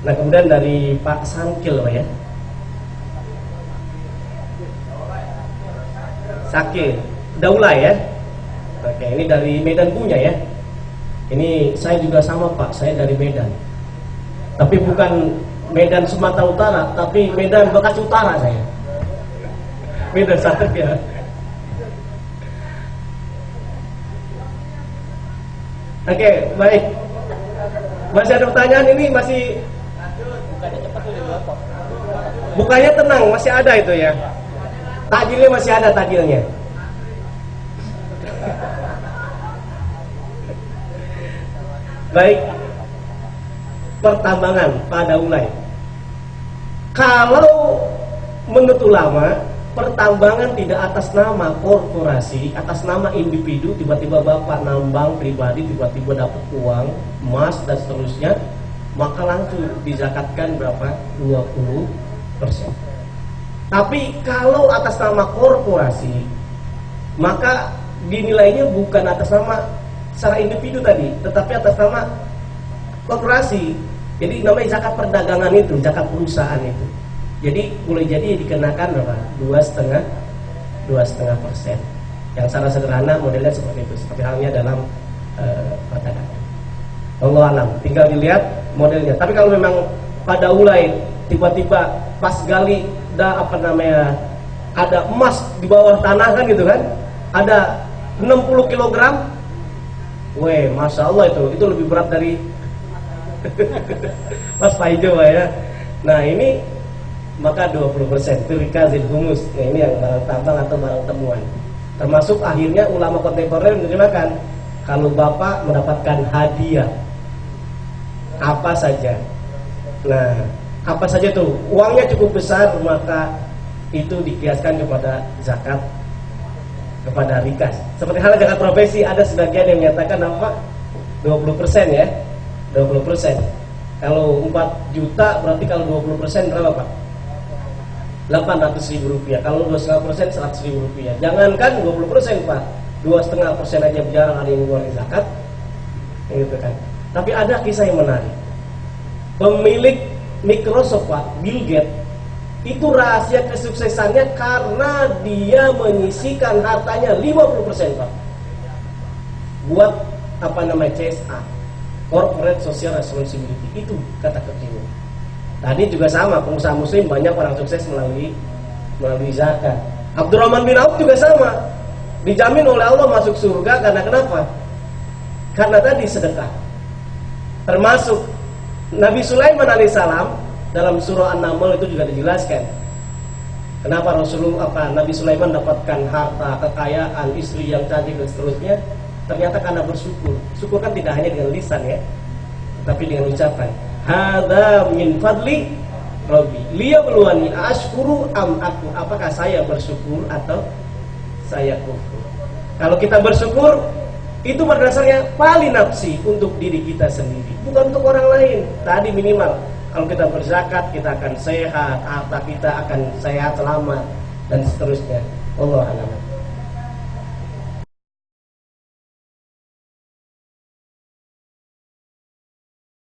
Nah kemudian dari Pak Sangkil Pak ya, Sakil Daulay ya. Oke, ini dari Medan punya ya. Ini saya juga sama Pak, saya dari Medan. Tapi bukan Medan Sumatera Utara, tapi Medan Bekasi Utara saya. Medan satu ya. Oke, baik. Masih ada pertanyaan ini masih. Bukanya tenang, masih ada itu ya. Takjilnya masih ada takjilnya. Baik. Pertambangan pada ulai. Kalau menurut ulama, pertambangan tidak atas nama korporasi, atas nama individu, tiba-tiba bapak nambang pribadi, tiba-tiba dapat uang, emas dan seterusnya, maka langsung dizakatkan berapa? 20%. Tapi kalau atas nama korporasi, maka dinilainya bukan atas nama secara individu tadi, tetapi atas nama korporasi. Jadi namanya zakat perdagangan itu, zakat perusahaan itu. Jadi boleh jadi dikenakan berapa? 2,5%. Yang secara sederhana modelnya seperti itu, seperti halnya dalam perdagangan. Allah alam, tinggal dilihat modelnya. Tapi kalau memang pada ulai tiba-tiba pas gali ada emas di bawah tanah kan gitu kan, ada 60 kg, weh, masya Allah itu lebih berat dari Mas Paijo ya. Nah ini maka 20% itu rikazil humus. Nah ini yang barang tambang atau barang temuan. Termasuk akhirnya ulama kontemporer menerjemahkan kalau bapak mendapatkan hadiah apa saja. Nah apa saja tuh uangnya cukup besar, maka itu dikiaskan kepada zakat, kepada rikas. Seperti halnya zakat profesi, ada sebagian yang menyatakan apa 20% ya, 20%. Kalau 4 juta berarti kalau 20% berapa Pak? 800.000 rupiah. Kalau 2,5% 100.000 rupiah. Jangankan 20% Pak, 2,5% aja jarang ada yang ngeluarin zakat, gitu kan. Tapi ada kisah yang menarik. Pemilik Microsoft Pak, Bill Gates, itu rahasia kesuksesannya karena dia menyisikan hartanya 50% Pak buat CSA, Corporate Social Responsibility. Itu kata kerjanya. Tadi juga sama, pengusaha muslim banyak orang sukses melalui zakat. Abdurrahman bin Auf juga sama, dijamin oleh Allah masuk surga karena kenapa? Karena tadi sedekah. Termasuk Nabi Sulaiman alaihissalam dalam surah An-Naml itu juga dijelaskan kenapa Nabi Sulaiman dapatkan harta, kekayaan, istri yang cantik dan seterusnya. Ternyata karena bersyukur. Syukur kan tidak hanya dengan lisan ya, tapi dengan ucapan. Hadza min fadli Rabbi liyabluwani ashkuru am akfur. Apakah saya bersyukur atau saya kufur? Kalau kita bersyukur itu berdasarnya pali nafsi untuk diri kita sendiri, bukan untuk orang lain. Tadi minimal kalau kita berzakat kita akan sehat, harta kita akan sehat, selamat dan seterusnya. Allah a'lam.